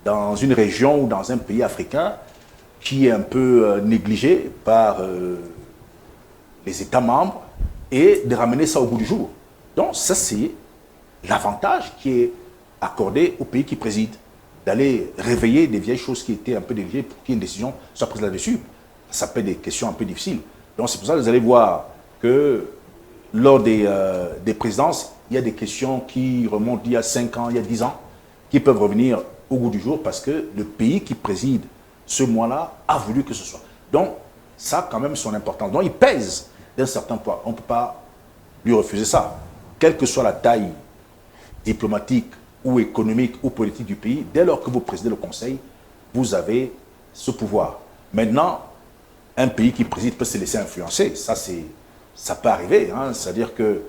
dans une région ou dans un pays africain qui est un peu négligé par les États membres et de ramener ça au bout du jour. Donc ça, c'est l'avantage qui est accordé au pays qui préside, d'aller réveiller des vieilles choses qui étaient un peu négligées pour qu'il y ait une décision soit prise là-dessus. Ça peut être des questions un peu difficiles. Donc c'est pour ça que vous allez voir que lors des présidences, il y a des questions qui remontent il y a 5 ans, il y a 10 ans, qui peuvent revenir au goût du jour parce que le pays qui préside ce mois-là a voulu que ce soit. Donc, ça a quand même son importance. Donc, il pèse d'un certain poids. On ne peut pas lui refuser ça. Quelle que soit la taille diplomatique ou économique ou politique du pays, dès lors que vous présidez le Conseil, vous avez ce pouvoir. Maintenant, un pays qui préside peut se laisser influencer. Ça peut arriver. C'est-à-dire que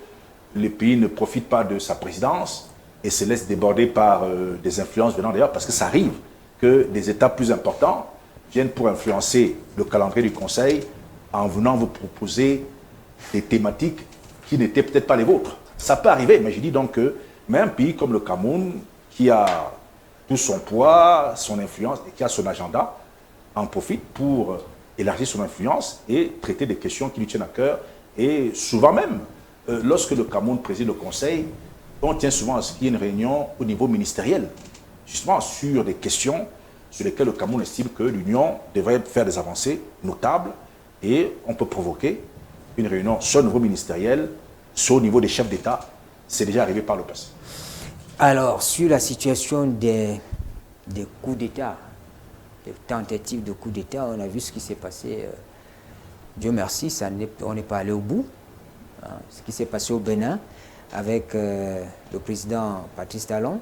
le pays ne profite pas de sa présidence et se laisse déborder par des influences venant d'ailleurs, parce que ça arrive que des États plus importants viennent pour influencer le calendrier du Conseil en venant vous proposer des thématiques qui n'étaient peut-être pas les vôtres. Ça peut arriver, mais je dis donc que même un pays comme le Cameroun, qui a tout son poids, son influence et qui a son agenda, en profite pour élargir son influence et traiter des questions qui lui tiennent à cœur. Et souvent même, lorsque le Cameroun préside le Conseil, on tient souvent à ce qu'il y ait une réunion au niveau ministériel, justement sur des questions sur lesquelles le Cameroun estime que l'Union devrait faire des avancées notables et on peut provoquer une réunion soit au niveau ministériel, soit au niveau des chefs d'État. C'est déjà arrivé par le passé. Alors, sur la situation des coups d'État, des tentatives de coups d'État, on a vu ce qui s'est passé. Dieu merci, on n'est pas allé au bout. Ce qui s'est passé au Bénin avec le président Patrice Talon,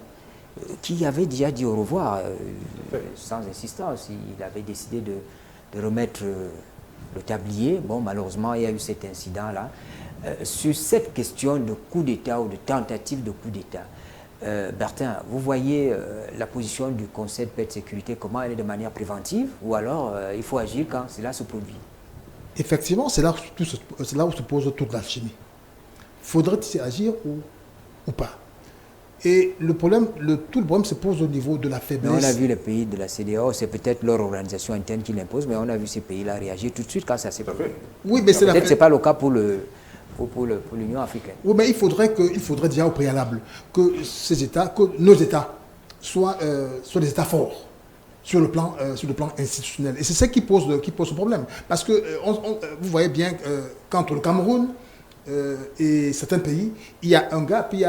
qui avait déjà dit au revoir, sans insistance. Il avait décidé de remettre le tablier. Bon, malheureusement, il y a eu cet incident-là. Sur cette question de coup d'État ou de tentative de coup d'État, Bertin, vous voyez la position du Conseil de paix et de sécurité, comment elle est de manière préventive, ou alors il faut agir quand cela se produit? Effectivement, c'est là où se pose toute l'alchimie. Faudrait-il agir ou pas? Et tout le problème se pose au niveau de la faiblesse. Mais on a vu les pays de la CEDEAO, c'est peut-être leur organisation interne qui l'impose, mais on a vu ces pays-là réagir tout de suite quand ça s'est produit. Oui, mais peut-être que ce n'est pas le cas pour l'Union africaine. Oui, mais il faudrait déjà au préalable que nos États soient des États forts sur le plan institutionnel. Et c'est ça qui pose ce problème. Parce que vous voyez bien qu'entre le Cameroun et certains pays, il y a un gap, il y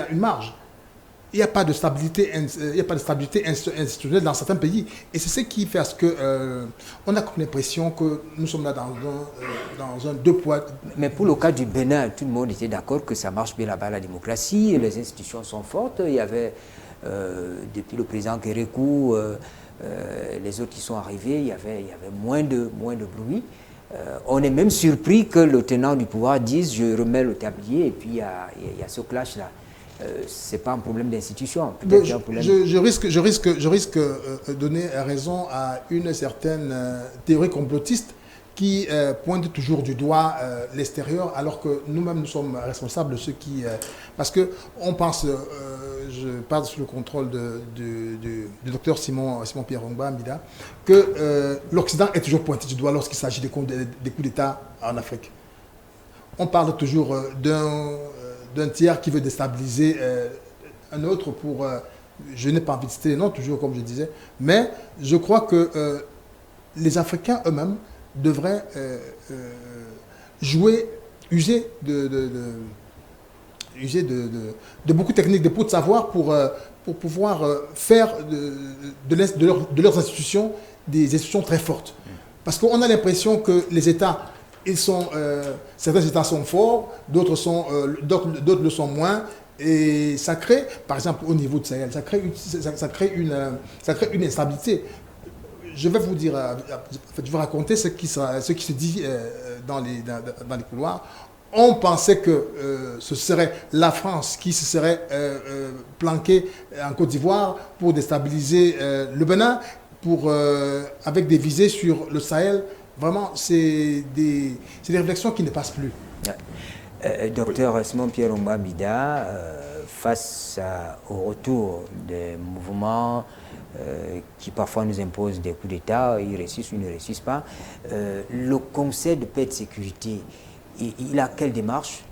a une marge. Il n'y a pas de stabilité institutionnelle dans certains pays. Et c'est ce qui fait à ce que on a comme l'impression que nous sommes là dans un deux poids. Mais pour le cas du Bénin, tout le monde était d'accord que ça marche bien là-bas, la démocratie, les institutions sont fortes. Il y avait, depuis le président Kérékou, les autres qui sont arrivés, il y avait moins de bruit. On est même surpris que le tenant du pouvoir dise « je remets le tablier » et puis il y a ce clash-là. Ce n'est pas un problème d'institution. Je risque de donner raison à une certaine théorie complotiste qui pointe toujours du doigt l'extérieur, alors que nous-mêmes, nous sommes responsables de ceux qui... parce qu'on pense, je parle sous le contrôle du docteur Simon Pierre Ongba Mida, que l'Occident est toujours pointé du doigt lorsqu'il s'agit des coups d'État en Afrique. On parle toujours d'un tiers qui veut déstabiliser un autre pour... je n'ai pas envie de citer les noms, toujours comme je disais, mais je crois que les Africains eux-mêmes devraient user de beaucoup de techniques, de beaucoup de savoir pour pouvoir faire de leurs institutions des institutions très fortes. Parce qu'on a l'impression que les États certains États sont forts, d'autres le sont moins. Et ça crée, par exemple, au niveau de Sahel, ça crée une instabilité. Je vais vous dire, je vais raconter ce qui se dit dans les couloirs. On pensait que ce serait la France qui se serait planquée en Côte d'Ivoire pour déstabiliser le Bénin, avec des visées sur le Sahel. Vraiment, c'est des réflexions qui ne passent plus. Docteur Simon-Pierre Ombamida, face au retour des mouvements qui parfois nous imposent des coups d'État, ils réussissent ou ne réussissent pas, le Conseil de paix et de sécurité, il a quelle démarche?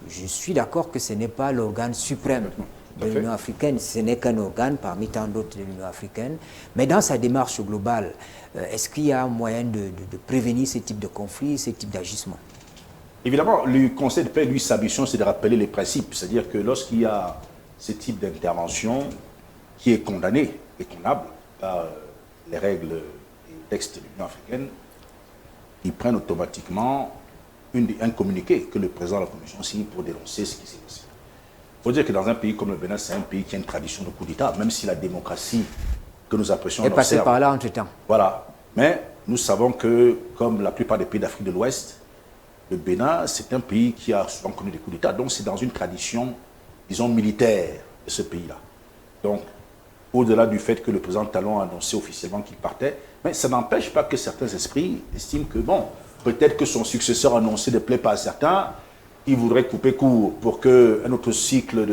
Je suis d'accord que ce n'est pas l'organe suprême de l'Union africaine, ce n'est qu'un organe parmi tant d'autres de l'Union africaine, mais dans sa démarche globale, est-ce qu'il y a moyen de prévenir ce type de conflit, ce type d'agissement? Évidemment, le Conseil de paix, lui, sa mission, c'est de rappeler les principes. C'est-à-dire que lorsqu'il y a ce type d'intervention qui est condamné et condamnable par les règles et textes de l'Union africaine, ils prennent automatiquement un communiqué que le président de la Commission signe pour dénoncer ce qui s'est passé. Il faut dire que dans un pays comme le Bénin, c'est un pays qui a une tradition de coup d'État, même si la démocratie que nous apprécions... est passée par là entre-temps. Voilà. Mais nous savons que, comme la plupart des pays d'Afrique de l'Ouest, le Bénin, c'est un pays qui a souvent connu des coups d'État, donc c'est dans une tradition, disons, militaire de ce pays-là. Donc, au-delà du fait que le président Talon a annoncé officiellement qu'il partait, mais ça n'empêche pas que certains esprits estiment que, bon, peut-être que son successeur annoncé ne plaît pas à certains, il voudrait couper court pour qu'un autre cycle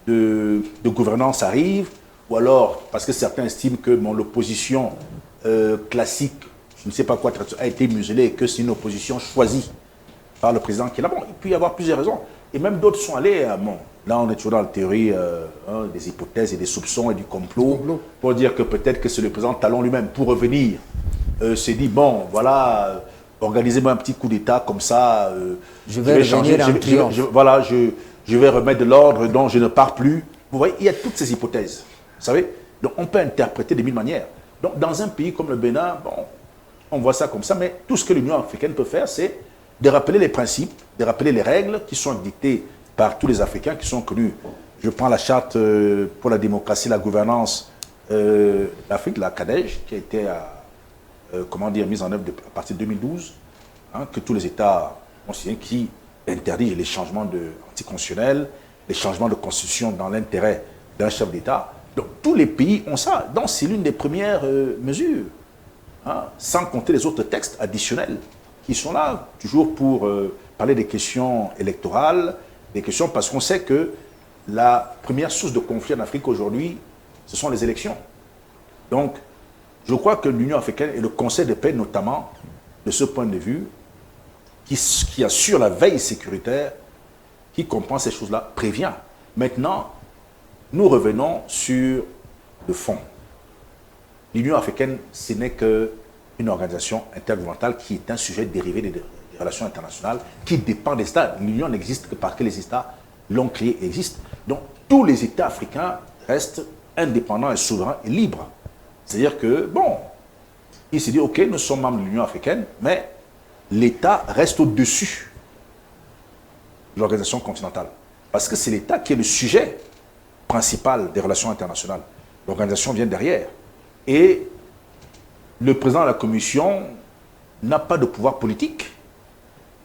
de gouvernance arrive, ou alors, parce que certains estiment que l'opposition classique, je ne sais pas quoi, a été muselée et que c'est une opposition choisie par le président qui est là. Bon, il peut y avoir plusieurs raisons. Et même d'autres sont allés, là on est toujours dans la théorie des hypothèses et des soupçons et du complot, pour dire que peut-être que c'est le président Talon lui-même, pour revenir, s'est dit, bon, voilà, organisez-moi un petit coup d'État comme ça, je vais changer, je vais remettre de l'ordre, donc je ne pars plus. Vous voyez, il y a toutes ces hypothèses, vous savez. Donc on peut interpréter de mille manières. Donc dans un pays comme le Bénin, bon, on voit ça comme ça, mais tout ce que l'Union africaine peut faire, c'est de rappeler les principes, de rappeler les règles qui sont dictées par tous les Africains qui sont connus. Je prends la charte pour la démocratie et la gouvernance d'Afrique, la CADEJ, qui a été mise en œuvre à partir de 2012, que tous les États ont signé, qui interdit les changements anticonstitutionnels, les changements de constitution dans l'intérêt d'un chef d'État. Donc tous les pays ont ça. Donc c'est l'une des premières mesures, sans compter les autres textes additionnels qui sont là, toujours pour parler des questions électorales, des questions, parce qu'on sait que la première source de conflit en Afrique aujourd'hui, ce sont les élections. Donc, je crois que l'Union africaine et le Conseil de paix, notamment, de ce point de vue, qui assure la veille sécuritaire, qui comprend ces choses-là, prévient. Maintenant, nous revenons sur le fond. L'Union africaine, ce n'est qu'une organisation intergouvernementale qui est un sujet dérivé des relations internationales, qui dépend des États. L'Union n'existe que parce que les États l'ont créée et existent. Donc, tous les États africains restent indépendants et souverains et libres. C'est-à-dire que, bon, il s'est dit, ok, nous sommes membres de l'Union africaine, mais l'État reste au-dessus de l'organisation continentale. Parce que c'est l'État qui est le sujet principal des relations internationales. L'organisation vient derrière. Et le président de la Commission n'a pas de pouvoir politique.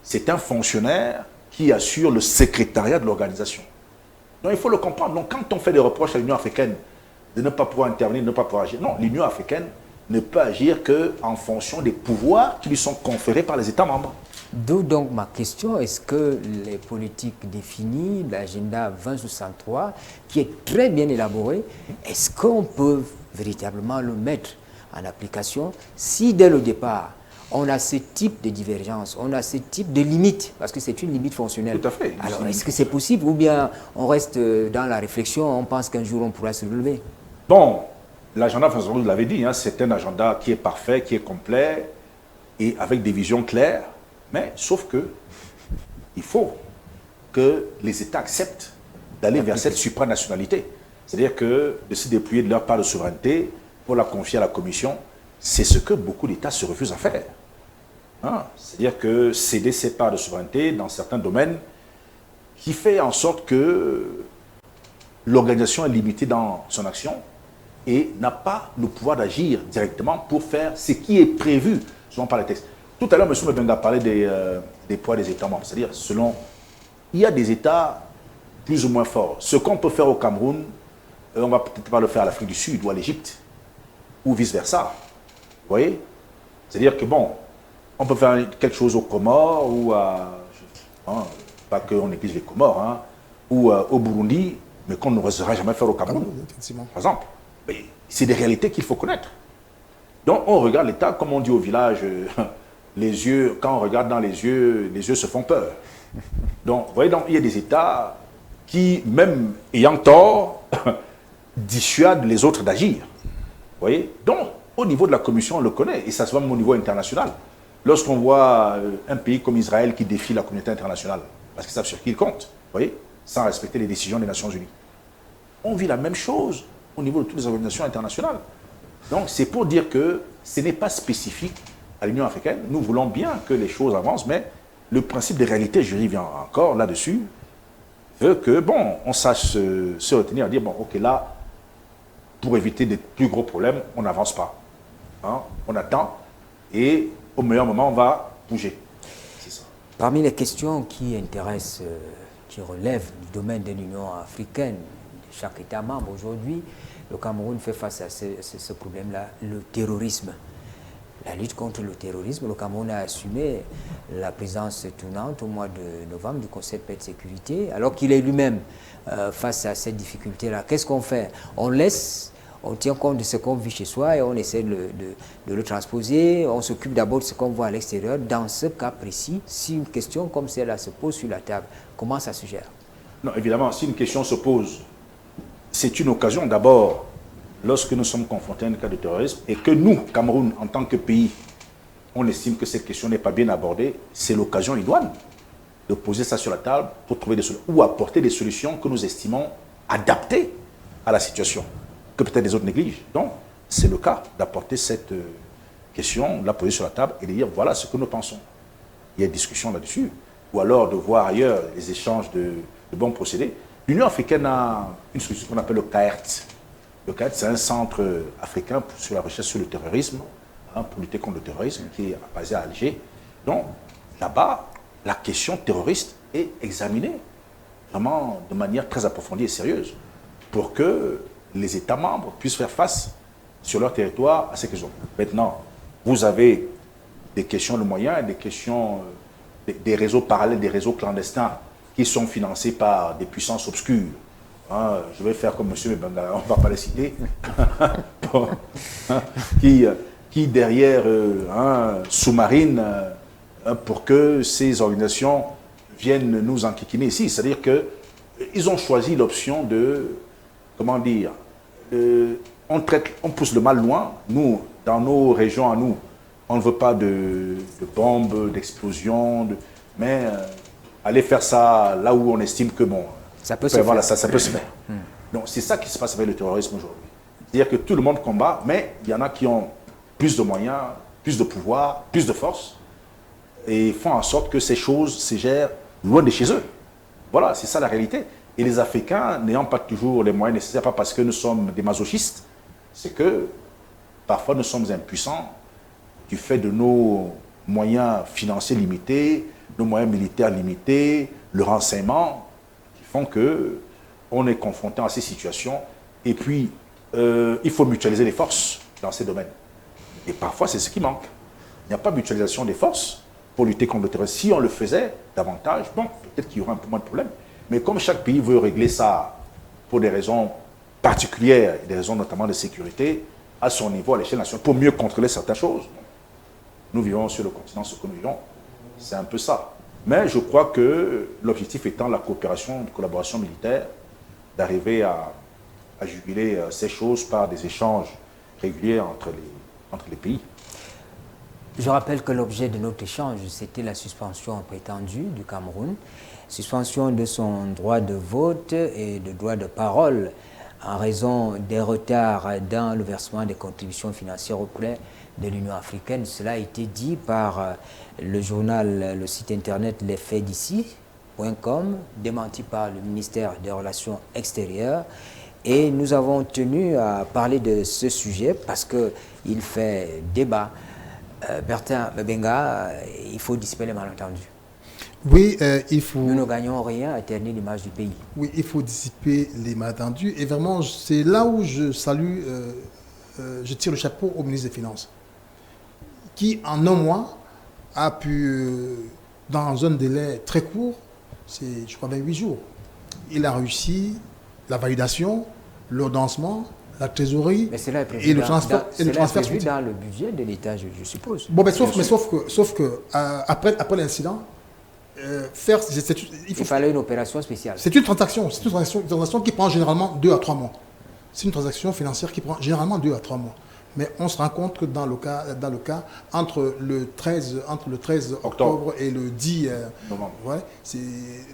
C'est un fonctionnaire qui assure le secrétariat de l'organisation. Donc il faut le comprendre. Donc quand on fait des reproches à l'Union africaine de ne pas pouvoir intervenir, de ne pas pouvoir agir, non, l'Union africaine ne peut agir qu'en fonction des pouvoirs qui lui sont conférés par les États membres. D'où donc ma question, est-ce que les politiques définies, l'agenda 2063, qui est très bien élaboré, est-ce qu'on peut véritablement le mettre en application si dès le départ, on a ce type de divergence, on a ce type de limite, parce que c'est une limite fonctionnelle. Tout à fait. Alors, est-ce que c'est possible ou bien on reste dans la réflexion, on pense qu'un jour on pourra se relever? Bon, l'agenda, vous l'avez dit, c'est un agenda qui est parfait, qui est complet et avec des visions claires, mais sauf que il faut que les États acceptent d'aller vers cette supranationalité. C'est-à-dire que de se dépouiller de leur part de souveraineté pour la confier à la Commission, c'est ce que beaucoup d'États se refusent à faire. Hein? C'est-à-dire que céder ses parts de souveraineté dans certains domaines qui fait en sorte que l'organisation est limitée dans son action et n'a pas le pouvoir d'agir directement pour faire ce qui est prévu selon par les textes. Tout à l'heure, M. Mbenga parlait des poids des États membres. C'est-à-dire, il y a des États plus ou moins forts. Ce qu'on peut faire au Cameroun, on ne va peut-être pas le faire à l'Afrique du Sud ou à l'Égypte, ou vice-versa. Vous voyez? C'est-à-dire que, bon, on peut faire quelque chose aux Comores, ou pas qu'on néglige les Comores, hein, ou au Burundi, mais qu'on n'osera jamais faire au Cameroun, par exemple. C'est des réalités qu'il faut connaître. Donc, on regarde l'État, comme on dit au village, les yeux, quand on regarde dans les yeux se font peur. Donc, vous voyez, donc, il y a des États qui, même ayant tort, dissuadent les autres d'agir. Vous voyez? Donc, au niveau de la Commission, on le connaît, et ça se voit même au niveau international. Lorsqu'on voit un pays comme Israël qui défie la communauté internationale, parce qu'ils savent sur qui ils comptent, vous voyez, sans respecter les décisions des Nations Unies. On vit la même chose au niveau de toutes les organisations internationales. Donc, c'est pour dire que ce n'est pas spécifique à l'Union africaine. Nous voulons bien que les choses avancent, mais le principe des réalités, je reviens encore là-dessus, veut que, bon, on sache se retenir, dire, bon, ok, là, pour éviter des plus gros problèmes, on n'avance pas. Hein? On attend, et au meilleur moment, on va bouger. C'est ça. Parmi les questions qui intéressent, qui relèvent du domaine de l'Union africaine, de chaque État membre aujourd'hui, le Cameroun fait face à ce problème-là, le terrorisme. La lutte contre le terrorisme, le Cameroun a assumé la présidence tournante au mois de novembre du Conseil de paix et de sécurité, alors qu'il est lui-même face à cette difficulté-là. Qu'est-ce qu'on fait? On laisse, on tient compte de ce qu'on vit chez soi et on essaie de le transposer. On s'occupe d'abord de ce qu'on voit à l'extérieur. Dans ce cas précis, si une question comme celle-là se pose sur la table, comment ça se gère? Non, évidemment, si une question se pose, c'est une occasion d'abord, lorsque nous sommes confrontés à un cas de terrorisme, et que nous, Cameroun, en tant que pays, on estime que cette question n'est pas bien abordée, c'est l'occasion idoine de poser ça sur la table pour trouver des solutions, ou apporter des solutions que nous estimons adaptées à la situation, que peut-être les autres négligent. Donc, c'est le cas d'apporter cette question, de la poser sur la table et de dire, voilà ce que nous pensons. Il y a une discussion là-dessus. Ou alors de voir ailleurs les échanges de bons procédés. L'Union africaine a une solution qu'on appelle le CAERT. Le CAERT, c'est un centre africain sur la recherche sur le terrorisme, hein, pour lutter contre le terrorisme, qui est basé à Alger. Donc, là-bas, la question terroriste est examinée vraiment de manière très approfondie et sérieuse pour que les États membres puissent faire face sur leur territoire à ces questions. Maintenant, vous avez des questions de moyens, des questions, des réseaux parallèles, des réseaux clandestins qui sont financés par des puissances obscures. Hein, je vais faire comme M. Mbenga, on ne va pas les citer, bon, hein, qui derrière sous-marine pour que ces organisations viennent nous enquiquiner ici. C'est-à-dire qu'ils ont choisi l'option de, comment dire, on pousse le mal loin. Nous, dans nos régions à nous, on ne veut pas de bombes, d'explosions, mais aller faire ça là où on estime que bon, ça peut se faire. Ça peut se faire. Donc c'est ça qui se passe avec le terrorisme aujourd'hui. C'est-à-dire que tout le monde combat, mais il y en a qui ont plus de moyens, plus de pouvoir, plus de force, et font en sorte que ces choses se gèrent loin de chez eux. Voilà, c'est ça la réalité. Et les Africains, n'ayant pas toujours les moyens nécessaires, pas parce que nous sommes des masochistes, c'est que parfois nous sommes impuissants du fait de nos moyens financiers limités, nos moyens militaires limités, le renseignement, qui font qu'on est confronté à ces situations. Et puis, il faut mutualiser les forces dans ces domaines. Et parfois, c'est ce qui manque. Il n'y a pas de mutualisation des forces pour lutter contre le terrorisme. Si on le faisait davantage, bon, peut-être qu'il y aurait un peu moins de problèmes. Mais comme chaque pays veut régler ça pour des raisons particulières, des raisons notamment de sécurité, à son niveau, à l'échelle nationale, pour mieux contrôler certaines choses. Nous vivons sur le continent ce que nous vivons. C'est un peu ça. Mais je crois que l'objectif étant la coopération, la collaboration militaire, d'arriver à juguler ces choses par des échanges réguliers entre les pays. Je rappelle que l'objet de notre échange, c'était la suspension prétendue du Cameroun, suspension de son droit de vote et de droit de parole en raison des retards dans le versement des contributions financières auprès de l'Union africaine. Cela a été dit par le journal, le site internet lesfaitsd'ici.com, démenti par le ministère des Relations extérieures. Et nous avons tenu à parler de ce sujet parce qu'il fait débat. Bertin Benga, il faut dissiper les malentendus. Oui, il faut... Nous ne gagnons rien à ternir l'image du pays. Oui, il faut dissiper les malentendus. Et vraiment, c'est là où je salue, je tire le chapeau au ministre des Finances, qui en un mois a pu, dans un délai très court, c'est je crois 28 jours, il a réussi la validation, l'ordonnancement, la trésorerie et le transfert. Dans le budget de l'État, je suppose. Bon, sauf que après l'incident, il fallait une opération spéciale. C'est une transaction qui prend généralement 2 à 3 mois. C'est une transaction financière qui prend généralement 2 à 3 mois. Mais on se rend compte que dans le cas entre le 13 octobre et le 10 novembre,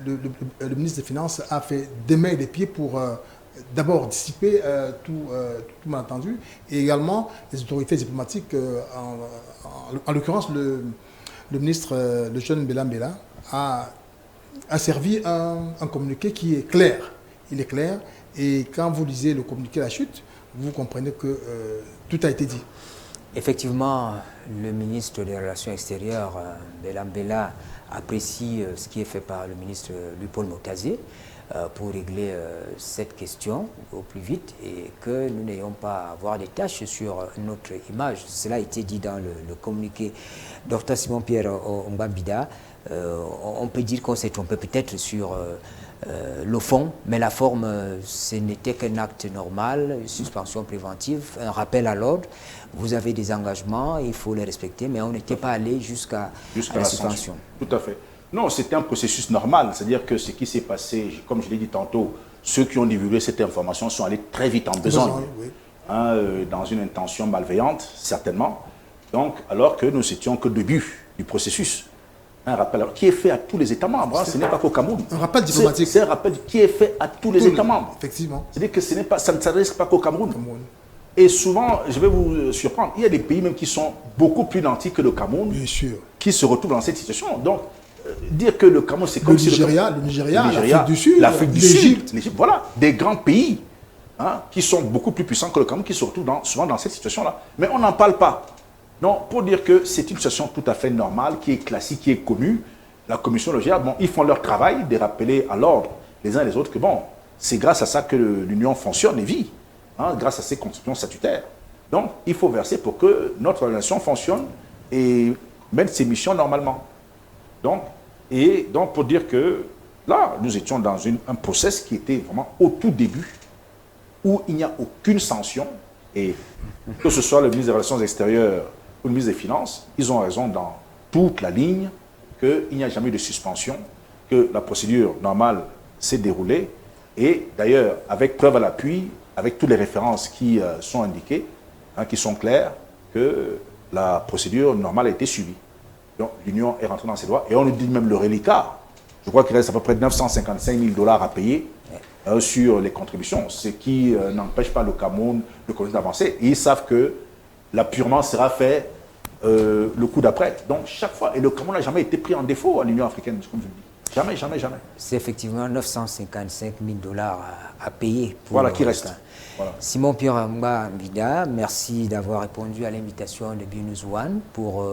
le ministre des Finances a fait des mains et des pieds pour d'abord dissiper tout malentendu, et également les autorités diplomatiques, en l'occurrence le ministre, le jeune Béla Mbela, a servi un communiqué qui est clair. Il est clair, et quand vous lisez le communiqué de la chute, vous comprenez que tout a été dit. Effectivement, le ministre des Relations extérieures, Béla Mbela, apprécie ce qui est fait par le ministre Louis-Paul Motazé pour régler cette question au plus vite et que nous n'ayons pas à avoir des tâches sur notre image. Cela a été dit dans le communiqué Dr Simon-Pierre Ombambida. On peut dire qu'on s'est trompé peut-être sur le fond, mais la forme, ce n'était qu'un acte normal, une suspension préventive, un rappel à l'ordre. Vous avez des engagements, il faut les respecter, mais on n'était pas allé jusqu'à la suspension. Tout à fait. Non, c'était un processus normal, c'est-à-dire que ce qui s'est passé, comme je l'ai dit tantôt, ceux qui ont divulgué cette information sont allés très vite en besogne, dans une intention malveillante, certainement. Donc, alors que nous étions qu'au début du processus. Un rappel qui est fait à tous les États membres, ce n'est pas qu'au Cameroun. Un rappel diplomatique. C'est un rappel qui est fait à tous les États membres. Effectivement. C'est-à-dire que ça ne s'adresse pas qu'au Cameroun. Et souvent, je vais vous surprendre, il y a des pays même qui sont beaucoup plus nantis que le Cameroun, bien sûr, qui se retrouvent dans cette situation. Donc, dire que le Cameroun, c'est comme si le Nigeria, l'Afrique du Sud, l'Égypte, voilà, des grands pays qui sont beaucoup plus puissants que le Cameroun, qui se retrouvent souvent dans cette situation-là. Mais on n'en parle pas. Non, pour dire que c'est une situation tout à fait normale, qui est classique, qui est connue. La commission le gère, bon, ils font leur travail de rappeler à l'ordre les uns et les autres que bon, c'est grâce à ça que l'Union fonctionne et vit, grâce à ces constitutions statutaires. Donc, il faut verser pour que notre relation fonctionne et mène ses missions normalement. Donc, pour dire que là, nous étions dans un process qui était vraiment au tout début, où il n'y a aucune sanction, et que ce soit le ministre des Relations extérieures ou le ministre des Finances, ils ont raison dans toute la ligne qu'il n'y a jamais eu de suspension, que la procédure normale s'est déroulée, et d'ailleurs, avec preuve à l'appui, avec toutes les références qui sont indiquées, qui sont claires, que la procédure normale a été suivie. Donc l'Union est rentrée dans ses droits, et on nous dit même le reliquat. Je crois qu'il reste à peu près 955 000 $ à payer sur les contributions, ce qui n'empêche pas le Cameroun de continuer d'avancer. Ils savent que l'appurement sera fait le coup d'après. Donc chaque fois, et le Cameroun n'a jamais été pris en défaut à l'Union africaine, comme je le dis. Jamais, jamais, jamais. C'est effectivement 955 000 $ à payer. Pour voilà qui reste. Voilà. Simon-Pierre Ombambida, merci d'avoir répondu à l'invitation de BNews One pour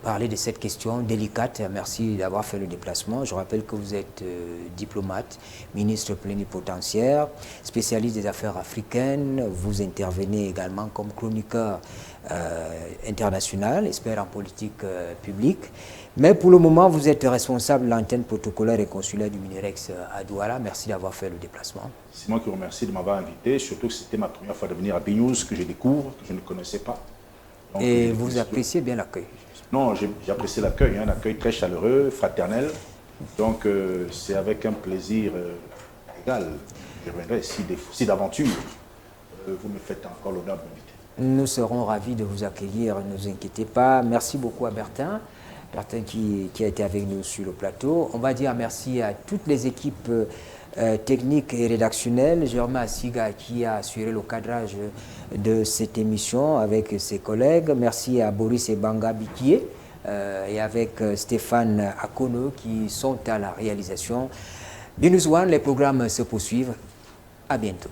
parler de cette question délicate. Merci d'avoir fait le déplacement. Je rappelle que vous êtes diplomate, ministre plénipotentiaire, spécialiste des affaires africaines. Vous intervenez également comme chroniqueur international, expert en politique publique. Mais pour le moment, vous êtes responsable de l'antenne protocolaire et consulaire du Minirex à Douala. Merci d'avoir fait le déplacement. C'est moi qui vous remercie de m'avoir invité, surtout que c'était ma première fois de venir à BNews, que je découvre, que je ne connaissais pas. Donc, et vous appréciez bien l'accueil? Non, j'ai apprécié l'accueil, un accueil très chaleureux, fraternel. Donc c'est avec un plaisir égal. Je reviendrai si d'aventure vous me faites encore l'honneur de m'inviter. Nous serons ravis de vous accueillir, ne vous inquiétez pas. Merci beaucoup à Bertin. Martin qui a été avec nous sur le plateau. On va dire merci à toutes les équipes techniques et rédactionnelles. Germain Asiga qui a assuré le cadrage de cette émission avec ses collègues. Merci à Boris Ebanga Bikié et avec Stéphane Akono qui sont à la réalisation. Binous One, les programmes se poursuivent. À bientôt.